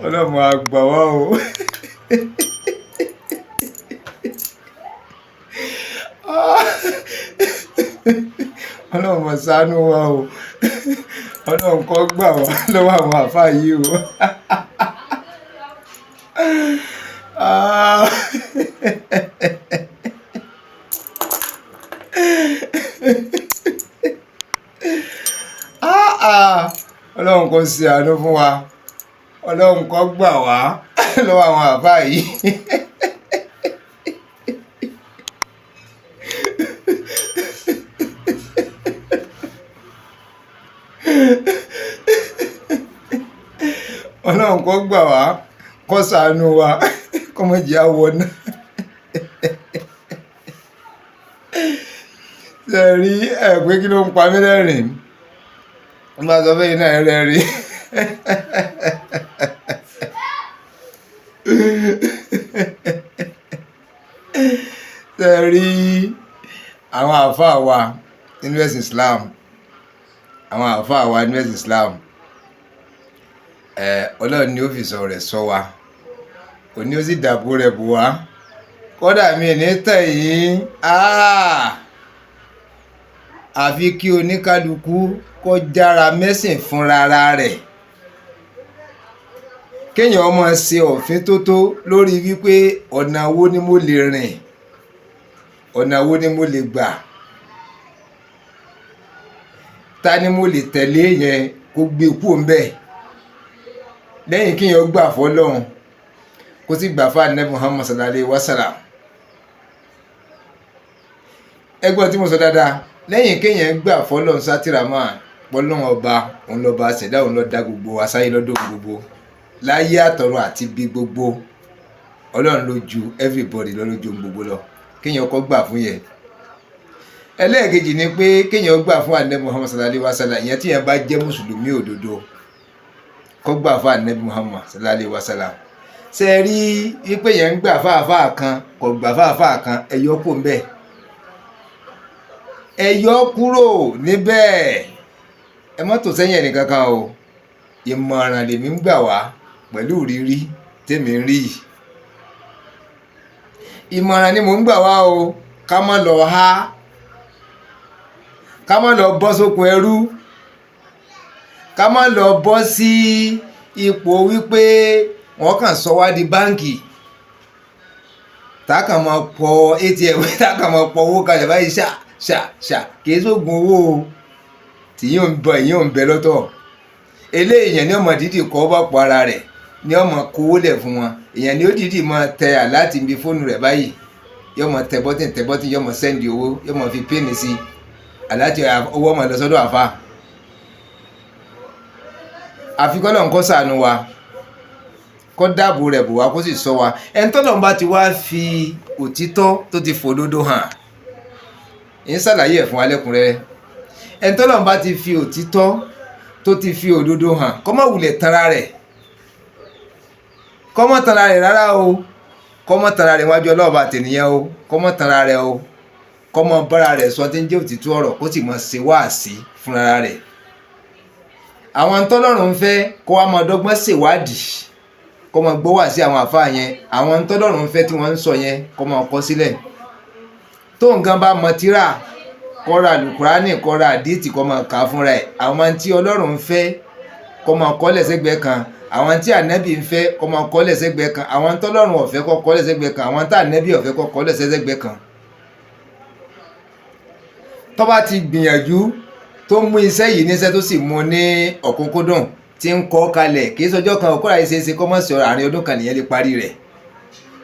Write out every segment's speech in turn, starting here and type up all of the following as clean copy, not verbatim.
Ọlọ́run àgbà wá o. Ọlọ́run mọ̀ ṣàánú wa o. Ọlọ́run kó gbà wá lọ́wọ́ àwọn àfáà yìí o. Ọlọ́run kó ṣe àánú fún wa. Ọlọ́run kó gbà wá lọ́wọ́ àwọn àfáà yìí. Ọlọ́run kó gbà wá, kó ṣàánú wa, kó má jẹ́ á wọná. Ṣé ẹ rí pé kí ló ń pa mí lẹ́rìn-ín? Wọ́n bá sọ fún yín náà rẹ́rìn. Ṣé ẹ rí àwọn àáfàá wa nínú ẹ̀sìn Islam? Àwọn àáfàá wa nínú ẹ̀sìn Islam, Ọlọ́run ni ó fi sọ rẹ̀ sọ wa, òní ó sì dàbò rẹ̀ bò wá. Kódà mi ní tẹ̀yìn, àfi kí oníkálukú kó jára mẹ́sìn fúnra rẹ̀. Kéèyàn ọmọ ṣe òfin tótó lórí wípé ọ̀nà wo ni mo lè rìn, ọ̀nà wo ni mo lè gbà, ta ni mo lè tẹ̀lé yẹn kó gbé kúrò ńbẹ̀. Lẹ́yìn kéèyàn gbà fọ́lọ́run kó sì gbà fún Ànábì Muhammad sallallahu alaihi wasallam. Ẹgbọ́n tí mo sọ dáadáa, lẹ́yìn kéèyàn gbà fọ́lọ́run sátìrámà pọ́lọ́run ọba, òun lọ́ba ṣẹ̀dá, òun ló dá gbogbo asáyé lọ́dọ̀ gbogbo láyé àtọ̀run àti bí gbogbo. Ọlọ́run ló ju everybody lójú gbogbo lọ. Kéèyàn kọ́ gbà fún yẹn. Ẹlẹ́ẹ̀kejì ni pé kéèyàn gbà fún Ànábì Muhammad sallallahu alaihi wasallam. Ìyẹn tí yẹn bá jẹ́ mùsùlùmí òdodo, kó gbà fún Ànábì Muhammad sallallahu alaihi wasallam. Ṣé ẹ rí wípé yẹn ń gbà fáàfáà kan, kò gbà fáàfáà kan, ẹ yọ kúrò ńbẹ̀. Ẹ yọ kúrò níbẹ̀. Ẹ má tò sẹ́yìn ẹnìkankan o. Ìmọ̀ràn lèmi ń gbà wá pẹ̀lú ìrírí tèmi ń rí yìí. Ìmọ̀ràn ni mò ń gbà wá o. Ká má lọ há, ká má lọ bọ́ sókun ẹrú, ká má lọ bọ́ sí ipò wípé wọ́n kàn sọ wá di báǹkì, tá kàn máa pọ ATM, tá kàn máa pọ owó kalẹ̀ báyìí ṣà kìí sóògùn owó o. Tí yóò ń bọ èyí ò ń bẹ lọ́tọ̀. Eléyìí ni ọmọ dídì kọ́ bá pọ̀ ara rẹ̀, ni ọmọ kówó lẹ̀ fún wọn. Èèyàn ni ó dídì máa tẹ àláàtì ibi fóònù rẹ̀ báyìí, yóò mọ tẹ bọ́tìn, yóò mọ sẹ́ndì owó, yóò mọ fi píìnì sí àláàtì owó ọmọ lọ sọ́dọ̀ àfa. Àfi k'Ọlọ́run kó ṣàánú wa, kó dáàbò rẹ̀ bò wá, kó sì ṣọ́ wa. Ẹni t'Ọlọ́run bá ti wá fi òtítọ́ tó ti fòdodo hàn, ń ṣàlàyé ẹ̀ fún wa lẹ́kùnrẹ́rẹ́. Ẹni t'Ọlọ́run bá ti fi òtítọ́ tó ti fi òdodo hàn, kó má wulẹ̀ tanra rẹ̀, kó má tanra rẹ̀ rárá o. Kó má tanra rẹ̀ wájú Ọlọ́run bá tènìyàn o. Kó má tanra rẹ̀ o. Kó má bára rẹ̀ sọ tí ń jẹ́ òtítọ́ ọ̀rọ̀, kó sì má ṣe wáàsí fúnra rẹ̀. Àwọn t'Ọlọ́run ń fẹ́ kó wá máa dọ́gbọ́n ṣèwádìí, kó máa gbọ́ wá sí àwọn àfáà yẹn. Àwọn t'Ọlọ́run ń fẹ́ tí wọ́n ń sọ yẹn kó máa kọ sílẹ̀. Tó nǹkan bá mọ tírà, kó ra Al-Qur'ani, kó ra àdíìtì, kó máa kà á fúnra ẹ̀. Àwọn tí Ọlọ́run ń fẹ́ kó máa kọ́lẹ̀ sẹ́gbẹ̀ẹ́ kan. Àwọn tí Ànábì ń fẹ́ kó máa kọ́lẹ̀ sẹ́gbẹ̀ẹ́ kan. Àwọn t'Ọlọ́run ò fẹ́ kó kọ́lẹ̀ sẹ́gbẹ̀ẹ́ kan. Àwọn tí Ànábì ò fẹ́ kó kọ́lẹ̀ sẹ́gbẹ̀ẹ́ kan. Tó bá ti gbìyànjú, tó mú iṣẹ́ yìí níṣẹ́, tó sì mú ní ọ̀kúnkúndùn, tí ń kọ́ kalẹ̀, kì í sọjọ́ kan òkúra yìí ṣeéṣe kó mọ̀ sí àárín ọdún kan nìyẹn lè parí rẹ̀.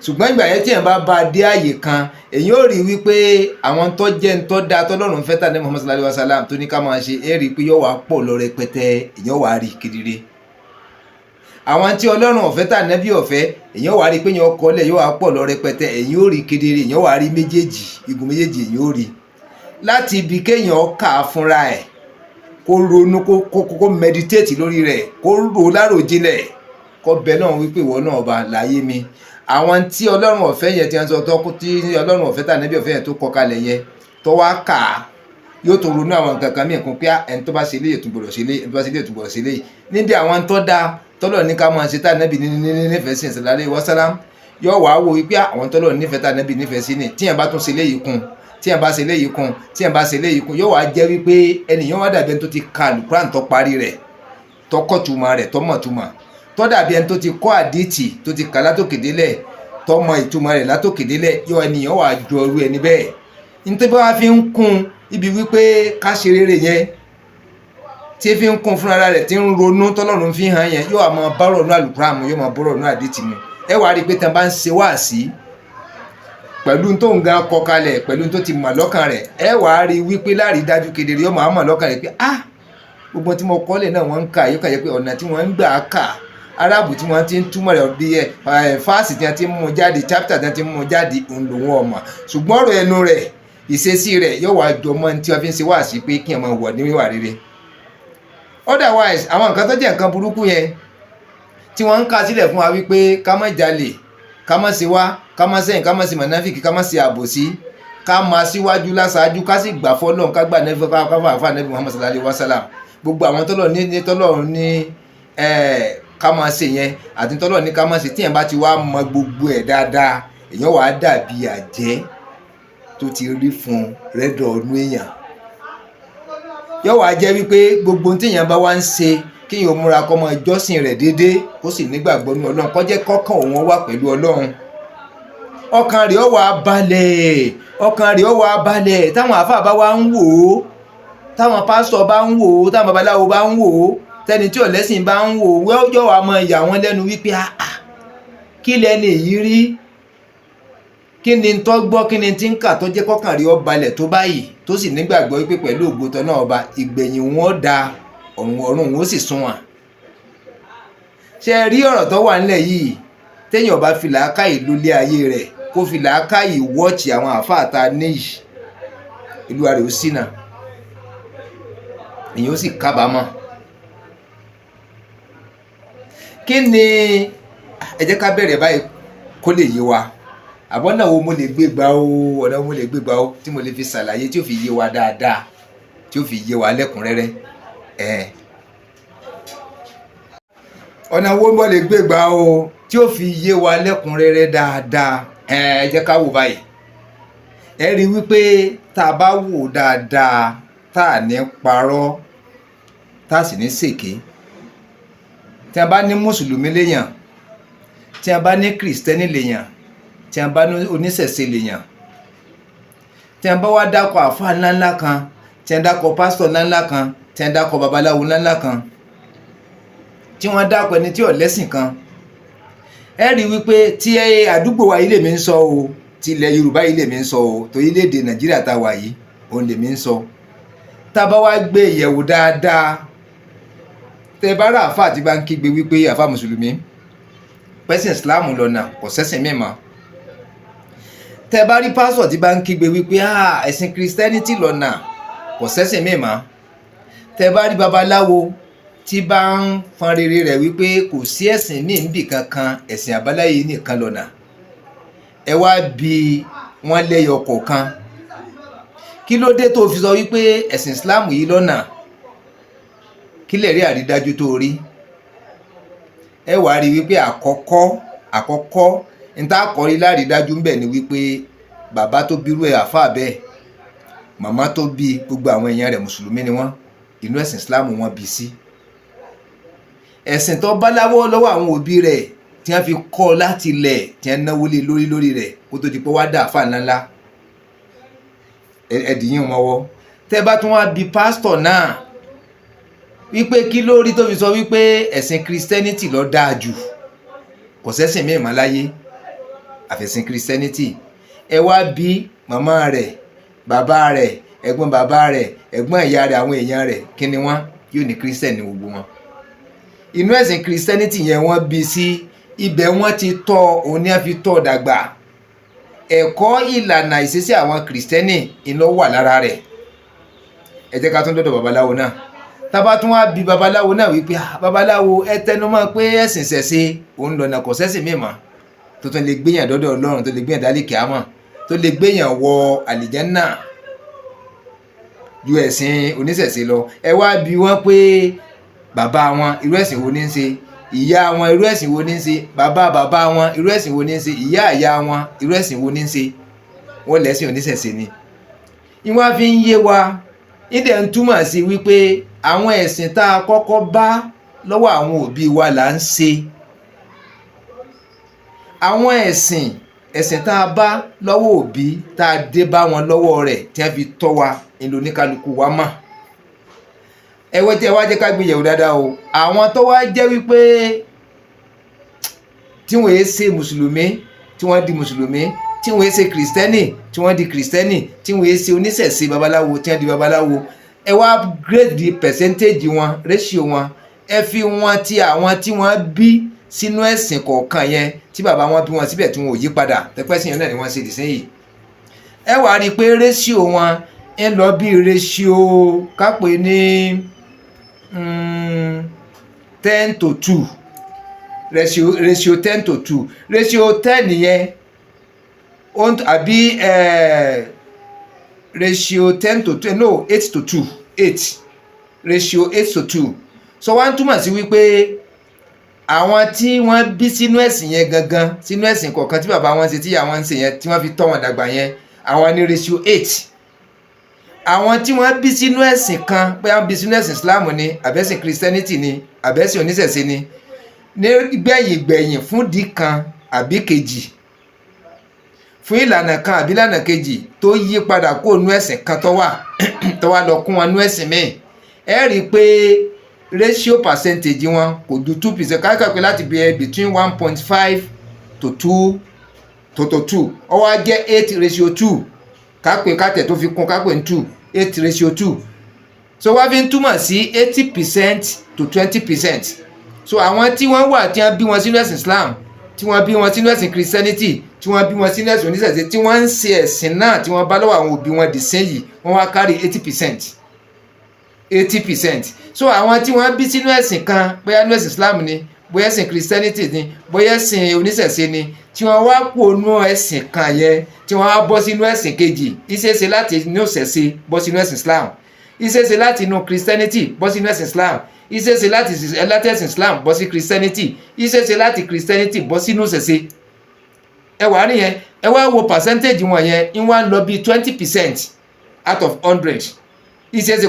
Ṣùgbọ́n ìgbà yẹn tí èèyàn bá bá dé àyè kan, èyí ó rí wípé àwọn tó jẹ́ ń tọ́ da t'Ọlọ́run fẹ́ tà ní Muhammad sallallahu alaihi wasallam tó ní ká máa ṣe, rí i pé yóò wá pọ̀ lọ rẹpẹtẹ, èyàn wá rí kedere. Àwọn tí Ọlọ́run ò fẹ́ tà Ànábì ò fẹ́, èyàn wá rí i pé yóò kọ́lẹ̀, yóò wá pọ̀ lọ rẹpẹtẹ, èyàn ó rí kedere, èyàn wá rí méjèèjì, igun méjèèjì èyàn ó rí. Láti ibi kéèyàn kà á fúnra ẹ̀, kó ronú, kó meditate lórí rẹ̀, kó rò láròjinlẹ̀, kó bẹ náà wípé ìwọ náà ọba láyé mi. Àwọn tí Ọlọ́run ò fẹ́ yẹn tí wọ́n sọ tí Ọlọ́run ò fẹ́ tà Ànábì ò fẹ́ yẹn tó kọ kalẹ̀ yẹn, tó wá kà á, yóò tún ronú àwọn nǹkan kan mìíràn kún pé ẹni tó bá ṣe léyìí tún gbọdọ̀ ṣe léyìí ẹni tó bá ṣe léyìí tún gbọdọ̀ ṣe léyìí níbi àwọn tó dáa tọ́lọ̀ ní ká máa ṣe tá ànábì nífẹ̀ẹ́ sí sallallahu alaihi wasallam yóò wá wò wípé àwọn tọ́lọ̀ nífẹ̀ẹ́ tá ànábì nífẹ̀ẹ́ sí ni tíyẹn bá tún ṣe léyìí kún tíyẹn bá ṣe léyìí kún tíyẹn bá ṣe léyìí kún yóò wá jẹ́ wípé ẹnìyàn wá dàbí ẹni tó ti ka Al-Qur'an tó parí rẹ̀ tó kọ́ tuma rẹ̀ tó mọ̀ tuma tó dàbí ẹni tó ti kọ́ àdìtì tó ti kà látòkè délẹ̀ tó mọ ìtumọ̀ rẹ̀ látòkè délẹ̀ yóò ẹnìyàn wá jọ irú ẹni bẹ́ẹ̀ nítorí wá fi ń kún ibi wípé ká ṣe rere yẹn tí fi ń kún fúnra rẹ̀ tí ń ronú tọ́lọ́run fi hàn yẹn yóò máa bọ́rọ̀ ní Al-Qur'an mu yóò máa bọ́rọ̀ ní àdìtì mu ẹ wá rí i pé tí wọ́n bá ń ṣe wáàsí pẹ̀lú tó ń gan kọ kalẹ̀ pẹ̀lú tó ti mọ̀ lọ́kàn rẹ̀ ẹ wá rí i wípé láàrí dájú kedere yóò máa mọ̀ lọ́kàn rẹ̀ pé gbogbo tí mo kọ́lẹ̀ náà wọ́n ń kà yóò kà yẹ pé ọ̀nà tí wọ́n ń gbà kà arábù tí wọ́n ti ń túmọ̀ rẹ̀ bí fáàsì tí wọ́n ti ń mú jáde chapter tí wọ́n ti ń mú jáde òun lòun ọmọ ṣùgbọ́n ọ̀rọ̀ ẹnu rẹ̀ ìṣesí rẹ̀ yóò wá jọmọ́ tí wọ́n fi ń ṣe wáàsí pé kí ẹ̀ máa wọ̀ ní wíwà rere otherwise àwọn nǹkan tó jẹ́ nǹkan burúkú yẹn tí wọ́n ń kà sílẹ̀ fún wa wípé ká má jalè ká má ṣe wá ká má ṣẹ̀yìn ká má ṣe mọ̀náfíkì ká má ṣe àbòsí ká má síwájú láṣáájú ká sì gbà fọ́lọ́run ká gbà nẹ́fẹ́ ká fà fà nẹ́bí Muhammad sallallahu alaihi wasallam gbogbo àwọn tọ́lọ̀ ní ká má ṣe yẹn àti tọ́lọ̀ ní ká má ṣe tíyẹn bá ti wá mọ gbogbo ẹ̀ dáadáa èèyàn wàá dàbí àjẹ́ tó ti rí fún rẹ́dọ̀ ọdún èèyàn yóò wá jẹ́ wípé gbogbo tíyẹn bá wá ń ṣe kíyàn múra kọ́ mọ ìjọsìn rẹ̀ déédéé kó sì nígbàgbọ́ ní Ọlọ́run kó jẹ́ kọ́kàn òun wà pẹ̀lú Ọlọ́run ọkàn rẹ̀ ó wá balẹ̀ ọkàn rẹ̀ ó wá balẹ̀ táwọn àáfàá bá wá ń wò ó táwọn pásítọ̀ bá ń wò ó táwọn babaláwo bá ń wò ó tẹni tí ọ̀lẹ́sìn bá ń wò ó yóò wá mọ ìyà wọn lẹ́nu wípé kí lẹ́ni yìí rí kí ni tó gbọ́ kí ni tí ń kà tó jẹ́ kọ́kàn rẹ̀ ó balẹ̀ tó báyìí tó sì nígbàgbọ́ wípé pẹ̀lú ògo tọ́nà ọba ìgbẹ̀yìn wọn da ọ̀run ó sì sunwọ̀n ṣe rí ọ̀rọ̀ tó wà nílẹ̀ yìí téèyàn bá fi làákàyè lólé ayé rẹ̀ kó fi làákàyè wọ́ọ̀chì àwọn àáfàá ta níyì ìlú rẹ̀ ó ṣìnà èyàn ó sì kábàámọ̀ kí ni ẹ jẹ́ ká bẹ̀rẹ̀ báyìí kó lè yé wa àbọ̀nà wo mo lè gbé gbà ó ọ̀nà wo mo lè gbé gbà ó tí mo lè fi ṣàlàyé tí ó fi yé wa dáadáa tí ó fi yé wa lẹ́kùnrẹ́rẹ́ ọ̀nà wo mo lè gbé gbà ó tí ó fi yé wa lẹ́kùnrẹ́rẹ́ dáadáa ẹ jẹ́ ká wò báyìí ẹ rí wípé tá a bá wò dáadáa tá a ní parọ́ tá a sì ní ṣèké tí a bá ní mùsùlùmí léèyàn tí a bá ní kìrìsìtẹ́nì léèyàn tí a bá ní oníṣẹ̀ṣe léèyàn tí a bá wá dákọ̀ àfáà ńláńlá kan tí a dákọ̀ pásítọ̀ ńláńlá kan tí a dákọ̀ babaláwo ńláńlá kan tí wọ́n dákọ̀ ẹni tí ò lẹ́sìn kan ẹ rí wípé tí àdúgbò wa ilé mi ń sọ o ti ilẹ̀ Yorùbá ilé mi ń sọ o tó orílẹ̀-èdè Nàìjíríà tá a wà yìí òun lè mi ń sọ tá a bá wá gbé ìyẹ̀wò dáadáa tẹ bá rà àfáà tí bá ń kígbe wípé àfáà mùsùlùmí pẹ́sìn Islam lọ́nà kò sẹ́sìn mímọ́ tẹ bá rí pásọ̀ tí bá ń kígbe wípé ẹ̀sìn Christianity lọ́nà kò sẹ́sìn mímọ́ tẹ bá rí babaláwo tí bá ń fọn rere rẹ̀ wípé kò sí ẹ̀sìn míì níbì kankan ẹ̀sìn àbáláyé nìkan lọ́nà ẹ wá bi wọ́n lẹ́yọ kọ̀ọ̀kan kí ló dé tó fi sọ wípé ẹ̀sìn Islam yìí lọ́nà kí lè rí àrídájú tó rí ẹ wá rí wípé àkọ́kọ́ níta àkọ́rí lárídájú ń bẹ̀ ni wípé bàbá tó bírú ẹ̀ àfáà bẹ́ẹ̀ màmá tó bí gbogbo àwọn èèyàn rẹ̀ mùsùlùmí ni wọ́n inú ẹ̀sìn Islam wọn bí sí ẹ̀sìn tó bá láwọ́ lọ́wọ́ àwọn òbí rẹ̀ tí wọ́n fi kọ́ láti ilẹ̀ tí wọ́n náwó lé lórí rẹ̀ kó tó di pé wá dà àfáà ńláńlá ẹ̀dìyàn mọ́wọ́ tẹ́ bá tún wá bí pásítọ̀ náà wípé kí ló rí tó fi sọ wípé ẹ̀sìn Christianity ló dáa jù kò sẹ́sìn míì mọ́ láyé àfẹ̀sìn Christianity ẹ wá bí màmá rẹ̀ bàbá rẹ̀ ẹ̀gbọ́n bàbá rẹ̀ ẹ̀gbọ́n ìyá rẹ̀ àwọn èèyàn rẹ̀ kí ni wọ́n yóò ní Christian ní gbogbo wọn inú ẹ̀sìn Christianity yẹn wọ́n bí sí ibẹ̀ wọ́n ti tọ́ òun ní a fi tọ́ dàgbà ẹ̀kọ́ ìlànà ìṣesí àwọn Christiani iná wà lára rẹ̀ ẹ jẹ́ ká tún dọ́dọ̀ babaláwo náà tábà tún wá bí babaláwo náà wípé babaláwo ẹ tẹnumọ́ pé ẹ̀sìn ṣẹ̀ṣe òun lọ́nà kò sẹ́sìn mímọ́ tó tún lè gbéyàn dọ́dọ̀ Ọlọ́run tó lè gbéyàn dálé kíámọ̀ tó lè gbéyàn wọ àlìjánnà ju ẹ̀sìn oníṣẹ̀ṣe lọ. Ẹ wá bi wọ́n pé bàbá wọn irú ẹ̀sìn wo ní ń ṣe, ìyá wọn irú ẹ̀sìn wo ní ń ṣe, bàbá bàbá wọn irú ẹ̀sìn wo ní ń ṣe, ìyá ìyá wọn irú ẹ̀sìn wo ní ń ṣe, wọ́n lẹ́sìn oníṣẹ̀ṣe ni. Ìwọ́n fi ń yé wa ìdẹ̀ ń túmọ̀ sí wípé àwọn ẹ̀sìn tá a kọ́kọ́ bá lọ́wọ́ àwọn òbí wa là ń ṣe. Àwọn ẹ̀sìn tá a bá lọ́wọ́ òbí tá a dé bá wọn lọ́wọ́ rẹ̀ tí wọ́n fi tọ́ wa ìlú oníkálukú wa mọ̀. Ẹwọ́ tí ẹ wá jẹ́ ká gbéyẹ̀wò dáadáa o. Àwọn tó wá jẹ́ wípé tí wọ́n yé ṣe mùsùlùmí tí wọ́n di mùsùlùmí, tí wọ́n yé ṣe kìrìsìtẹ́nì tí wọ́n di kìrìsìtẹ́nì, tí wọ́n yé ṣe oníṣẹ̀ṣe babaláwo tí wọ́n di babaláwo. Ẹ wá grade the percentage wọn, ratio wọn, ẹ fi wọn ti àwọn tí wọ́n bí sínú ẹ̀sìn kọ̀ọ̀kan yẹn tí bàbá wọn bí wọn síbẹ̀ tí wọn ò yí padà tẹpẹ́sìn yẹn náà ni wọ́n ṣe dìsín yìí. Ẹ wá rí i pé ratio wọn ń lọ bí ratio kápẹ́ ní 10:2, ratio 10:2, ratio 10 yẹn àbí ratio 10:2, no 8:2, 8, ratio 8:2. So wọ́n túmọ̀ sí wípé àwọn tí wọ́n bí sínú ẹ̀sìn yẹn gangan, sínú ẹ̀sìn kọ̀ọ̀kan tí bàbá wọn ṣe tí ìyá wọn ń ṣe yẹn tí wọ́n fi tọ́ wọn dàgbà yẹn, àwọn ní ratio 8. Àwọn tí wọ́n bí sínú ẹ̀sìn kan, pé wọ́n bí sínú ẹ̀sìn Islam ni, àbẹ́sìn Christianity ni, àbẹ́sìn oníṣẹ̀ṣe ni, ní gbẹ̀yìn fún ìdí kan àbí kejì, fún ìlànà kan àbí ìlànà kejì tó yí padà kó nú ẹ̀sìn kan tó wà lọ kún wọn nú ẹ̀sìn míì, ẹ rí i pé ratio percentage wọn kò ju 2%. káàkiri pé láti bẹ̀rẹ̀ between 1.5 to 2, ó wá jẹ́ 8:2, kápẹ́ kátẹ̀ tó fi kún kápẹ́ ní 2, 8:2. So wá fi ń túmọ̀ sí 80% to 20%. So àwọn tí wọ́n wà tí wọ́n bí wọn sínú ẹ̀sìn Islam, tí wọ́n bí wọn sínú ẹ̀sìn Christianity, tí wọ́n bí wọn sínú ẹ̀sìn oníṣẹ̀ṣe, tí wọ́n ń ṣe ẹ̀sìn náà tí wọ́n bá lọ́wọ́ àwọn òbí wọn dì sẹ́yìn, wọ́n wá kárí 80%. So àwọn tí wọ́n bí sínú ẹ̀sìn kan, bóyá ní ẹ̀sìn Islam ni, bóyá ẹ̀sìn Christianity ni, bóyá ẹ̀sìn oníṣẹ̀ṣe ni, tí wọ́n wá kó nú ẹ̀sìn kan yẹn tí wọ́n wá bọ́ sínú ẹ̀sìn kejì, ìṣeéṣe láti inú ìṣẹ̀ṣe bọ́ sínú ẹ̀sìn Islam, ìṣeéṣe láti inú Christianity bọ́ sínú ẹ̀sìn Islam, ìṣeéṣe láti ẹ̀sìn Islam bọ́ sí Christianity, ìṣeéṣe láti Christianity bọ́ sínú ìṣẹ̀ṣe. Ẹ wá rí yẹn, ẹ wá wo percentage wọn yẹn, ń wá lọ bí 20% out of 100. Ìṣeéṣe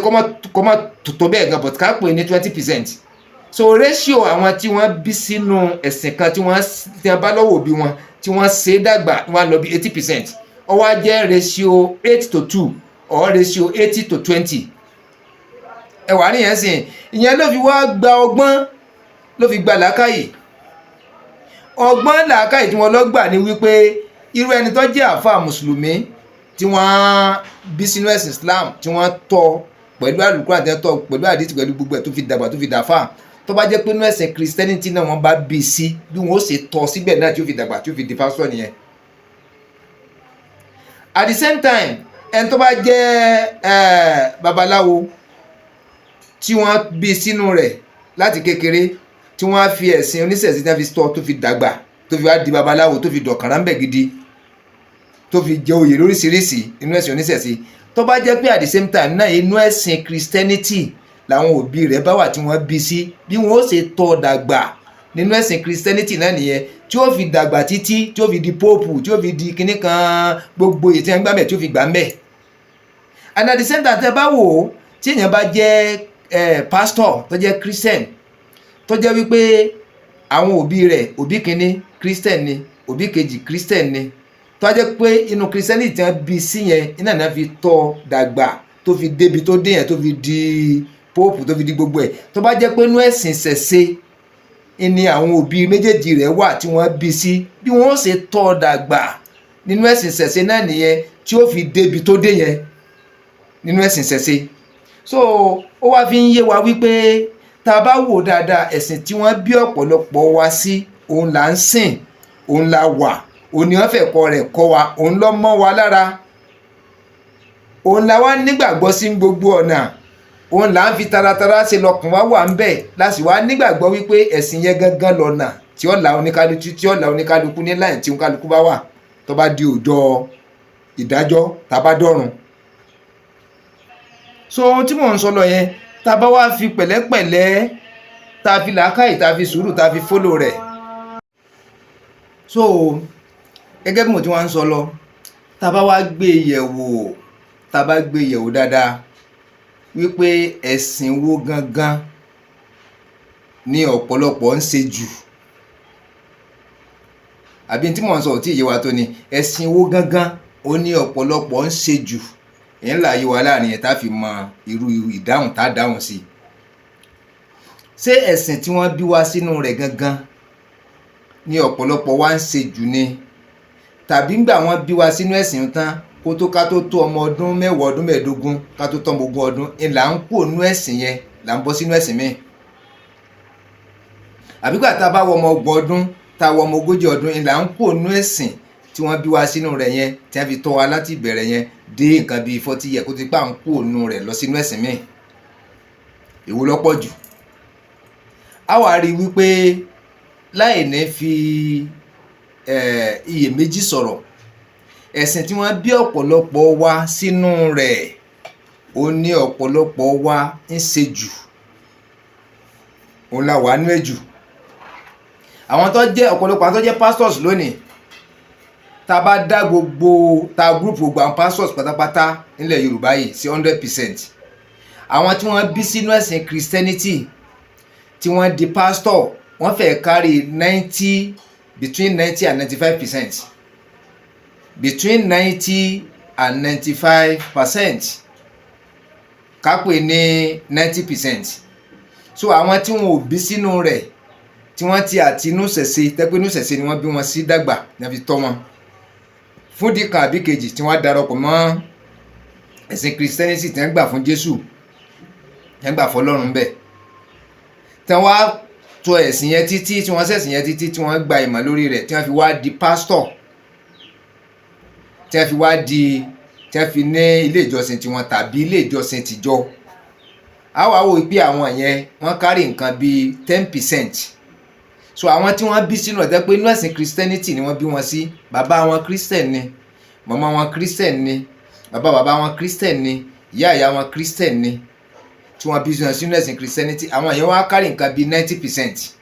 kọ́mọ tó bẹ́ẹ̀ gan, but ká pè ní 20%. So ratio àwọn tí wọ́n bí sínú ẹ̀sìn kan tí wọ́n bá lọ́wọ́ òbí wọn tí wọ́n ṣe dàgbà wọ́n lọ bí 80%. Ó wá jẹ́ ratio 8:2 or ratio 80:20. Ẹ wá níyẹn sìn, ìyẹn ló fi wá gba ọgbọ́n, ló fi gba làákàyè. Ọgbọ́n làákàyè tí wọ́n lọ gbà ní wípé irú ẹni tó jẹ́ àfáà mùsùlùmí tí wọ́n bí sínú ẹ̀sìn Islam, tí wọ́n tọ́ pẹ̀lú Al-Qur'an, àti tọ́ pẹ̀lú àdìsí, pẹ̀lú gbogbo ẹ̀ tó fi dàgbà tó fi dàfà, tó bá jẹ́ pé inú ẹ̀sìn Christianity náà wọ́n bá bí sí, bí wọ́n ó ṣe tọ́ síbẹ̀ náà tí ó fi dàgbà tí ó fi di pásítọ̀ nìyẹn. At the same time, ẹni tó bá jẹ́ babaláwo tí wọ́n bí sínú rẹ̀ láti kékeré, tí wọ́n á fi ẹ̀sìn oníṣẹ̀ṣe tí wọ́n fi tọ́ tó fi dàgbà tó fi wá di babaláwo tó fi dọ̀kànrà ń bẹ̀ gidi, tó fi jẹ oyè lóríṣiríṣi inú ẹ̀sìn oníṣẹ̀ṣe, tó bá jẹ́ pé at the same time náà inú ẹ̀sìn Christianity làwọn òbí rẹ̀ bá wà tí wọ́n bí sí, bí wọ́n ó ṣe tọ́ dàgbà nínú ẹ̀sìn Christianity náà nìyẹn, tí ó fi dàgbà títí tí ó fi di pope, tí ó fi di kinní kan, gbogbo èyí tí wọ́n gbà mẹ́ tí ó fi gbà mẹ́. And at the same time tẹ́ bá wò ó, tí èèyàn bá jẹ́ pastor tó jẹ́ Christian, tó jẹ́ wípé àwọn òbí rẹ̀, òbí kìíní Christian ni, òbí kejì Christian ni, tó jẹ́ pé inú Christianity tí wọ́n bí sí yẹn iná náà fi tọ́ dàgbà tó fi débi tó dé yẹn, tó fi di pope, tó fi di gbogbo ẹ̀, tó bá jẹ́ pé inú ẹ̀sìn ṣẹ̀ṣe ni àwọn òbí méjèèjì rẹ̀ wà tí wọ́n bí sí, bí wọ́n ṣe tọ́ dàgbà nínú ẹ̀sìn ṣẹ̀ṣe náà nìyẹn tí ó fi débi tó dé yẹn nínú ẹ̀sìn ṣẹ̀ṣe. So ó wá fi ń yé wa wípé tá a bá wò dáadáa, ẹ̀sìn tí wọ́n bí ọ̀pọ̀lọpọ̀ wa sí, òun là ń sìn, òun là wà, òun ni wọ́n fẹ́ kọ́ rẹ̀ kọ́ wa, òun ló mọ́ wa lára, òun là wá nígbàgbọ́ sí gbogbo ọ̀nà, òun là ń fi taratara ṣe lọ́kàn wá wà ń bẹ̀, láti wá nígbàgbọ́ wípé ẹ̀sìn yẹn gangan lọ́nà tí ó la oníkálukú ní láì tí oníkálukú bá wà tó bá di ọjọ́ ìdájọ́ tá bá dọ̀run. so ohun tí mò ń sọ lọ yẹn tá a bá wá fi pẹ̀lẹ́pẹ̀lẹ́ tá a fi làákàyè tá a fi sùúrù tá a fi fólò rẹ̀ so gẹ́gẹ́ bí mo ti wá ń sọ lọ tá a bá wá gbé yẹ̀wò tá a bá gbé yẹ̀wò dáadáa wípé ẹ̀sìn wo gangan ni ọ̀pọ̀lọpọ̀ ń ṣe jù àbí tí mò ń sọ ò tí ì yé wa tó ni ẹ̀sìn wo gangan ó ní ọ̀pọ̀lọpọ̀ ń ṣe jù èyí ńlá yé wa láàrin ẹ̀ tá a fi mọ irú ìdáhùn tá a dáhùn sí ṣé ẹ̀sìn tí wọ́n bí wa sínú rẹ̀ gangan ni ọ̀pọ̀lọpọ̀ wa ń ṣe jù ni tàbí ńgbà wọ́n bí wa sínú ẹ̀sìn tán kó tó ká tó tó ọmọ ọdún 10 ọdún 15 ká tó tọ́ gbogbo ọdún là ń kó nú ẹ̀sìn yẹn là ń bọ́ sínú ẹ̀sìn míì àbígbà tá a bá wọ ọmọ 30 ọdún tá a wọ ọmọ 40 ọdún là ń kó nú ẹ̀sìn tí wọ́n bí wa sínú rẹ̀ yẹn tí wọ́n fi tọ́ wa láti ìbẹ̀rẹ̀ yẹn dé nǹkan bíi 40 years kó ti pa ń kó nú rẹ̀ lọ sínú ẹ̀sìn míì èwo ló pọ̀ jù a wá rí wípé láì ní fi iyèméjì sọ̀rọ̀ ẹ̀sìn tí wọ́n bí ọ̀pọ̀lọpọ̀ wa sínú rẹ̀ ó ní ọ̀pọ̀lọpọ̀ wa ń ṣe jù òun la wà nú ẹ̀ jù àwọn tó jẹ́ ọ̀pọ̀lọpọ̀ àwọn tó jẹ́ pastors lónìí tá a bá dá gbogbo ta group gbogbo àwọn pastors pátápátá nílẹ̀ Yorùbá yìí sí 100% àwọn tí wọ́n bí sínú ẹ̀sìn Christianity tí wọ́n di pastor wọ́n fẹ́ carry between 90 and 95%. Between 90 and 95%. Ká pè ní 90%. So àwọn tí wọn ò bí sínú rẹ̀ tí wọ́n ti àti inú ṣẹ̀ṣe tẹ́pẹ́ inú ṣẹ̀ṣe ni wọ́n bí wọn sí dàgbà ní a fi tọ́ wọn fún dìkan àbí kejì tí wọ́n darapọ̀ mọ́ ẹ̀sìn Christianity tí wọ́n gbà fún Jésù tí wọ́n gbà fọlọ́run bẹ́ẹ̀ tí wọ́n wá tọ̀ ẹ̀sìn yẹn títí tí wọ́n ṣẹ̀sìn yẹn títí tí wọ́n gba ìmọ̀ lórí rẹ̀ tí wọ́n fi wá di pastor tí wọ́n fi wá di tí wọ́n fi ní ilé ìjọsìn tiwọn tàbí ilé ìjọsìn tìjọ a wá wò pé àwọn yẹn wọ́n kárí nǹkan bíi 10%. So àwọn tí wọ́n bí sínú ọ̀tẹ́ pé inú ẹ̀sìn Christianity ni wọ́n bí wọn sí bàbá wọn Christian ni màmá wọn Christian ni bàbá wọn Christian ni ìyá wọn Christian ni tí wọ́n bí sínú ẹ̀sìn Christianity àwọn yẹn wá kárí nǹkan bíi 90%.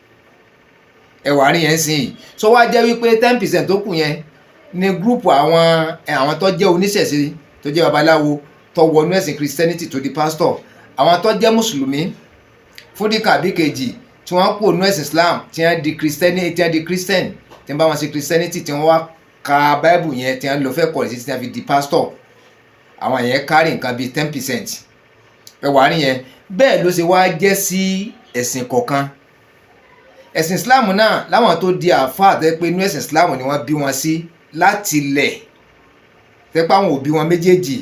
ẹwà rí yẹn sìn yìí so wá jẹ́ wípé 10% tó kù yẹn ní gúrùpù àwọn tó jẹ́ oníṣẹ̀ṣe tó jẹ́ babaláwo tó wọnú ẹ̀sìn Christianity tó di pastor àwọn tó jẹ́ mùsùlùmí fún dìkan àbí kejì tí wọ́n kú ònú ẹ̀sìn Islam tí wọ́n di Christianity tí wọ́n di Christian tí wọ́n bá wọn ṣe Christianity tí wọ́n wá ka Bible yẹn tí wọ́n lọ fẹ́ kọ̀ sí tí wọ́n fi di pastor àwọn yẹn kárí nǹkan bíi 10%. ẹwà rí yẹn bẹ́ẹ̀ ló ṣe wá jẹ́ sí ẹ̀sìn kọ̀ọ̀kan ẹ̀sìn Islam náà láwọn tó di àáfàá tẹ́ pé inú ẹ̀sìn Islam ni wọ́n bí wọn sí láti ilẹ̀ tẹ́ pé àwọn òbí wọn méjèèjì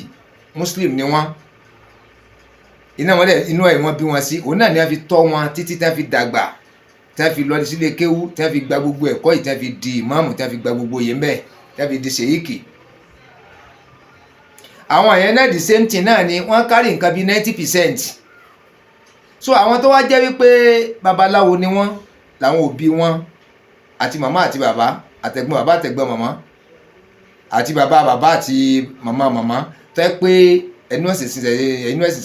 Muslim ni wọ́n inú ẹ̀ wọ́n bí wọn sí òun náà ni wọ́n fi tọ́ wọn títí tí wọ́n fi dàgbà tí wọ́n fi lọ sílé kéwú tí wọ́n fi gba gbogbo ẹ̀kọ́ yìí tí wọ́n fi di ìmáàmù tí wọ́n fi gba gbogbo yìí mbẹ́ tí wọ́n fi di ṣèyíkì àwọn yẹn náà the same thing náà ni wọ́n kárí nǹkan bíi 90%. So àwọn tó wá jẹ́ wípé babaláwo ni wọ́n làwọn òbí wọn àti màmá àti bàbá àtẹ̀gbọ́n bàbá àtẹ̀gbọ́n màmá àti bàbá bàbá àti màmá tó yẹ pé ẹnu ẹ̀sìn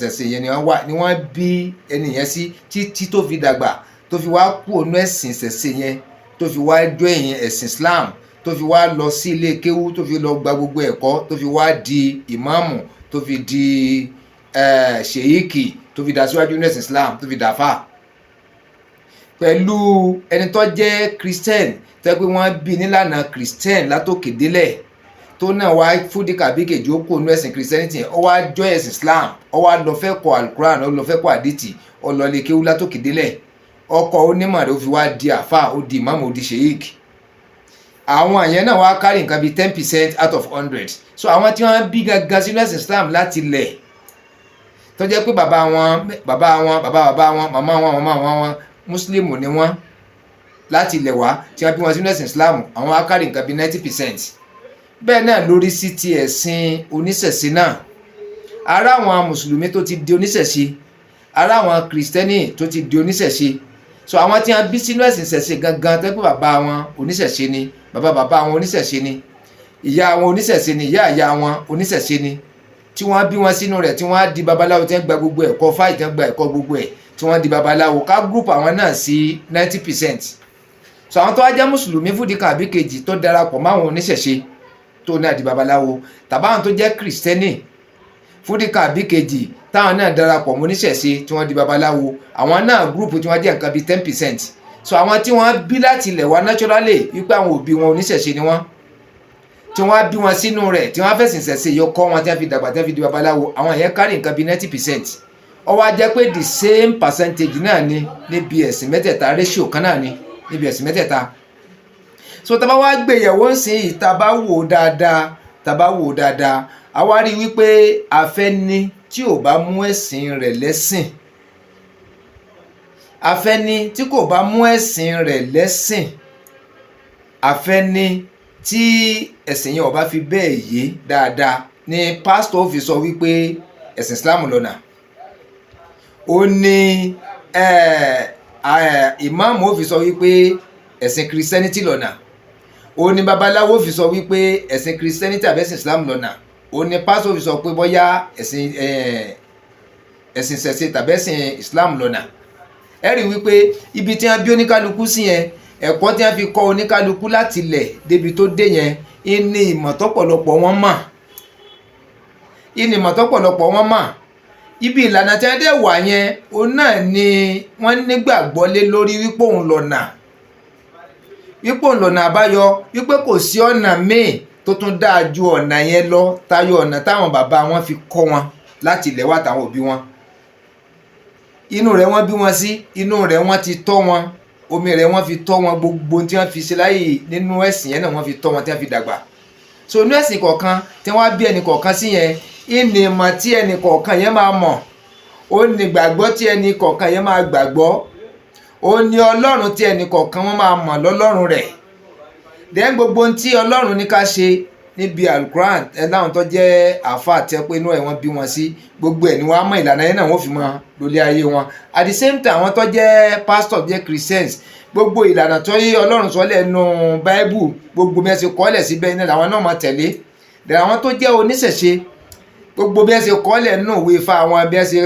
ṣẹ̀ṣẹ̀ yẹn ni wọ́n bí ẹni yẹn sí títí tó fi dàgbà tó fi wá kú ònú ẹ̀sìn ṣẹ̀ṣẹ̀ yẹn tó fi wá join ẹ̀sìn Islam tó fi wá lọ sí ilé kéwú tó fi lọ gba gbogbo ẹ̀kọ́ tó fi wá di ìmáàmù tó fi di ṣèyíkì tó fi dá síwájú ní ẹ̀sìn Islam tó fi dàfà pẹ̀lú ẹni tó jẹ́ Christian tó yẹ pé wọ́n bí nílànà Christian látòkè délẹ̀ tó náà wá fúdíkà bí kejì ó kó nú ẹ̀sìn Christianity ó wá jọ ẹ̀sìn Islam ó wá lọ fẹ́ kọ́ Al-Quran ó lọ fẹ́ kọ́ àdìtì ó lọ lè kéwú látòkè délẹ̀ ọkọ̀ onímọ̀ rẹ̀ ó fi wá di àfà ó di ìmáàmù ó di ṣèyíkì àwọn àyẹn náà wá kárí nǹkan bíi 10% out of 100. So àwọn tí wọ́n bí gangan sínú ẹ̀sìn Islam láti ilẹ̀ tó jẹ́ pé bàbá wọn màmá wọn Muslim ni wọ́n láti ilẹ̀ wá tí wọ́n bí wọn sínú ẹ̀sìn Islam àwọn wá kárí nǹkan bíi 90%. bẹ́ẹ̀ náà lórí sí ti ẹ̀sìn oníṣẹ̀ṣe náà ara àwọn mùsùlùmí tó ti di oníṣẹ̀ṣe ara àwọn kìrìsìtẹ́nì tó ti di oníṣẹ̀ṣe so àwọn tí wọ́n bí sínú ẹ̀sìn ṣẹ̀ṣe gangan tó pé bàbá wọn oníṣẹ̀ṣe ni bàbá wọn oníṣẹ̀ṣe ni ìyá wọn oníṣẹ̀ṣe ni ìyá wọn oníṣẹ̀ṣe ni tí wọ́n bí wọn sínú rẹ̀ tí wọ́n á di babaláwo tí wọ́n gba gbogbo ẹ̀kọ́ fáì tí wọ́n gba ẹ̀kọ́ gbogbo ẹ̀ tí wọ́n di babaláwo ká group àwọn náà sí 90%. so àwọn tó wá jẹ́ mùsùlùmí fúdi kan àbí kejì tó darapọ̀ máwọn oníṣẹ̀ṣe tó náà di babaláwo tàbáwọn tó jẹ́ kìrìsìtẹ́nì fúdi kan àbí kejì táwọn náà darapọ̀ mọ́ oníṣẹ̀ṣe tí wọ́n di babaláwo àwọn náà group tí wọ́n jẹ́ nǹkan bíi 10%. so àwọn tí wọ́n bí láti ilẹ̀ wá naturally wípé àwọn òbí wọn oníṣẹ̀ṣe ni wọ́n tí wọ́n bí wọn sínú rẹ̀ tí wọ́n fẹ̀sìn ṣẹ̀ṣe yọ kọ́ wọn tí wọ́n fi dàgbà tí wọ́n fi di babaláwo àwọn yẹn kárí nǹkan bíi 90%. ó wá jẹ́ pé the same percentage náà ni níbi ẹ̀sìn mẹ́tẹ̀ẹ̀ta ratio kan náà ni níbi ẹ̀sìn mẹ́tẹ̀ẹ̀ta. so tá bá wá gbéyẹ̀wò ń sìn yìí tá bá wò dáadáa a wá rí wípé afẹ́ni tí ò bá mú ẹ̀sìn rẹ̀ lẹ́sìn afẹ́ni tí kò bá mú ẹ̀sìn rẹ̀ lẹ́sìn afẹ́ni tí ẹ̀sìn yẹn ò bá fi bẹ́ẹ̀ yé dáadáa ni pásítọ̀ fi sọ wípé ẹ̀sìn Islam lọ́nà ó ní ìmáàmù ó fi sọ wípé ẹ̀sìn Christianity lọ́nà ó ní babaláwo fi sọ wípé ẹ̀sìn Christianity àbẹ́sìn Islam lọ́nà ó ní pásítọ̀ fi sọ pé bóyá ẹ̀sìn ṣẹ̀ṣe tàbẹ́sìn Islam lọ́nà. ẹ rí wípé ibi tí wọ́n bí oníkálukú sí yẹn ẹ̀kọ́ tí wọ́n fi kọ́ oníkálukú láti ilẹ̀ débi tó dé yẹn ìní ìmọ̀ tọ́pọ̀lọpọ̀ wọn mọ̀ ibi ìlànà tí wọ́n dẹ̀ wà yẹn òun náà ni wọ́n nígbàgbọ́ lé lórí wípé òun lọ́nà àbáyọ wípé kò sí ọ̀nà míì tó tún dáa ju ọ̀nà yẹn lọ tayọ ọ̀nà táwọn bàbá wọn fi kọ́ wọn láti ilẹ̀ wá táwọn òbí wọn inú rẹ̀ wọ́n bí wọn sí inú rẹ̀ wọ́n ti tọ́ wọn omi rẹ̀ wọ́n fi tọ́ wọn gbogbo tí wọ́n fi ṣe láyè nínú ẹ̀sìn yẹn náà wọ́n fi tọ́ wọn tí wọ́n fi dàgbà. so inú ẹ̀sìn kọ̀ọ̀kan tí wọ́n bí ẹnì kọ̀ọ̀kan sí yẹn ìní ìmọ̀ tí ẹnì kọ̀ọ̀kan yẹn máa mọ̀ ó ní gbàgbọ́ tí ẹnì kọ̀ọ̀kan yẹn máa gbàgbọ́ ó ní ọlọ́run tí ẹnì kọ̀ọ̀kan wọn máa mọ̀ lọ́lọ́run rẹ̀ dẹ́n gbogbo tí ọlọ́run ní ká ṣe níbi alukuran láwọn tó jẹ́ àáfàá tẹ́ pé inú ẹ̀ wọ́n bí wọn sí gbogbo ẹ̀ ni wọ́n á mọ ìlànà yẹn náà wọ́n fi mọ lórí ayé wọn at the same time àwọn tó jẹ́ pastor jẹ́ Christians gbogbo ìlànà tó yí ọlọ́run sọ́lẹ̀ nù Bible gbogbo bí wọ́n ṣe kọ́lẹ̀ síbẹ̀ iná làwọn náà máa tẹ̀lé dẹ̀ àwọn tó jẹ́ oníṣẹ̀ṣe gbogbo bí wọ́n ṣe kọ́lẹ̀ nù ìwé Ifá àwọn bí wọ́n ṣe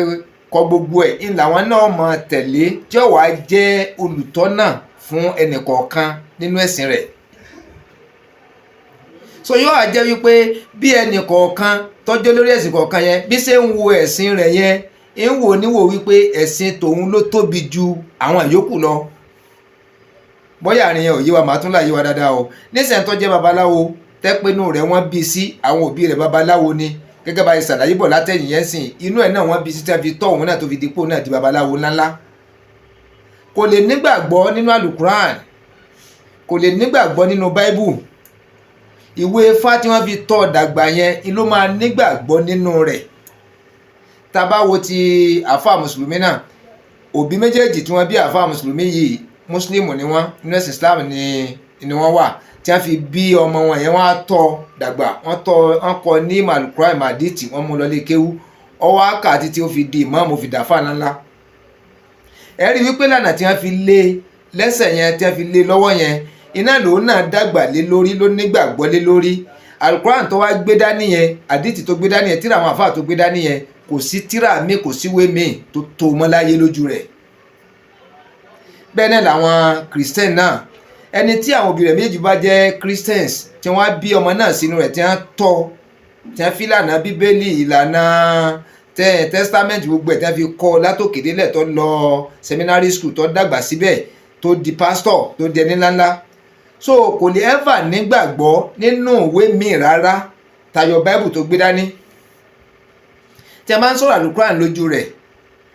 kọ gbogbo ẹ̀ ń làwọn náà máa tẹ̀lé tí ó wàá jẹ́ olùtọ́nà fún ẹnìkọ̀ọ̀kan nínú ẹ̀sìn rẹ̀. so yóò wá jẹ́ wípé bí ẹnìkọ̀ọ̀kan tọ́jú lórí ẹ̀sìn kọ̀ọ̀kan yẹn bí ṣe ń wo ẹ̀sìn rẹ̀ yẹn ń wò níwò wípé ẹ̀sìn tòun ló tóbi ju àwọn ìyókù lọ. bóyá àárín yẹn ò yé wa màá tún láyé wa dáadáa o nísìnyí tó jẹ́ babaláwo tẹ́pẹ́nu rẹ̀ wọ́n bí sí àwọn òbí rẹ̀ babaláwo ni gẹ́gẹ́ bá ìsàlàyé bọ̀ látẹ̀yìn yẹn sìn inú ẹ̀ náà wọ́n bí sí tẹ́ fi tọ́ òun náà tó fi dípò náà di babaláwo ńláńlá. kò lè nígbàgbọ́ nínú alukuran kò lè nígbàgbọ́ nínú Bible ìwé Ifá tí wọ́n fi tọ́ dàgbà yẹn ló máa nígbàgbọ́ nínú rẹ̀. tá bá wo ti àáfàá mùsùlùmí náà òbí méjèèjì tí wọ́n bí àáfàá mùsùlùmí yìí mùsùlùmí ni wọ́n nínú ẹ̀sìn Islam ni wọ́n wà tí wọ́n fi bí ọmọ wọn yẹn wọ́n á tọ́ dàgbà wọ́n kọ́ ní malukura maditi wọ́n mú lọlé kéwú ọwọ́ àkà títí ó fi di ìmáàmù fi dàfà ńláńlá. ẹ rí wípé lànà tí wọ́n fi lé lẹ́sẹ̀ yẹn tí wọ́n fi lé lọ́wọ́ yẹn iná lòun náà dàgbà lé lórí ló nígbàgbọ́ lé lórí. alukuran tó wá gbé dání yẹn àdìtì tó gbé dání yẹn tíra àwọn àfáà tó gbé dání yẹn kò sí tíra mi kò síwé mi tó tó mọ́ láyé lójú rẹ̀. bẹ́ẹ̀ náà làwọn Christian náà ẹni tí àwọn òbí rẹ̀ méjì bá jẹ́ Christians tí wọ́n bí ọmọ náà sínú rẹ̀ tí wọ́n tọ́ tí wọ́n fi ìlànà bíbélì ìlànà testament gbogbo ẹ̀ tí wọ́n fi kọ́ látòkèdélẹ̀ tó lọ seminary school tó dàgbà síbẹ̀ tó di pastor tó di ẹni ńláńlá so kò lè ever nígbàgbọ́ nínú ìwé míì rárá tayọ Bible tó gbé dání. tí a máa ń sọ̀rọ̀ àlùkùránì lójú rẹ̀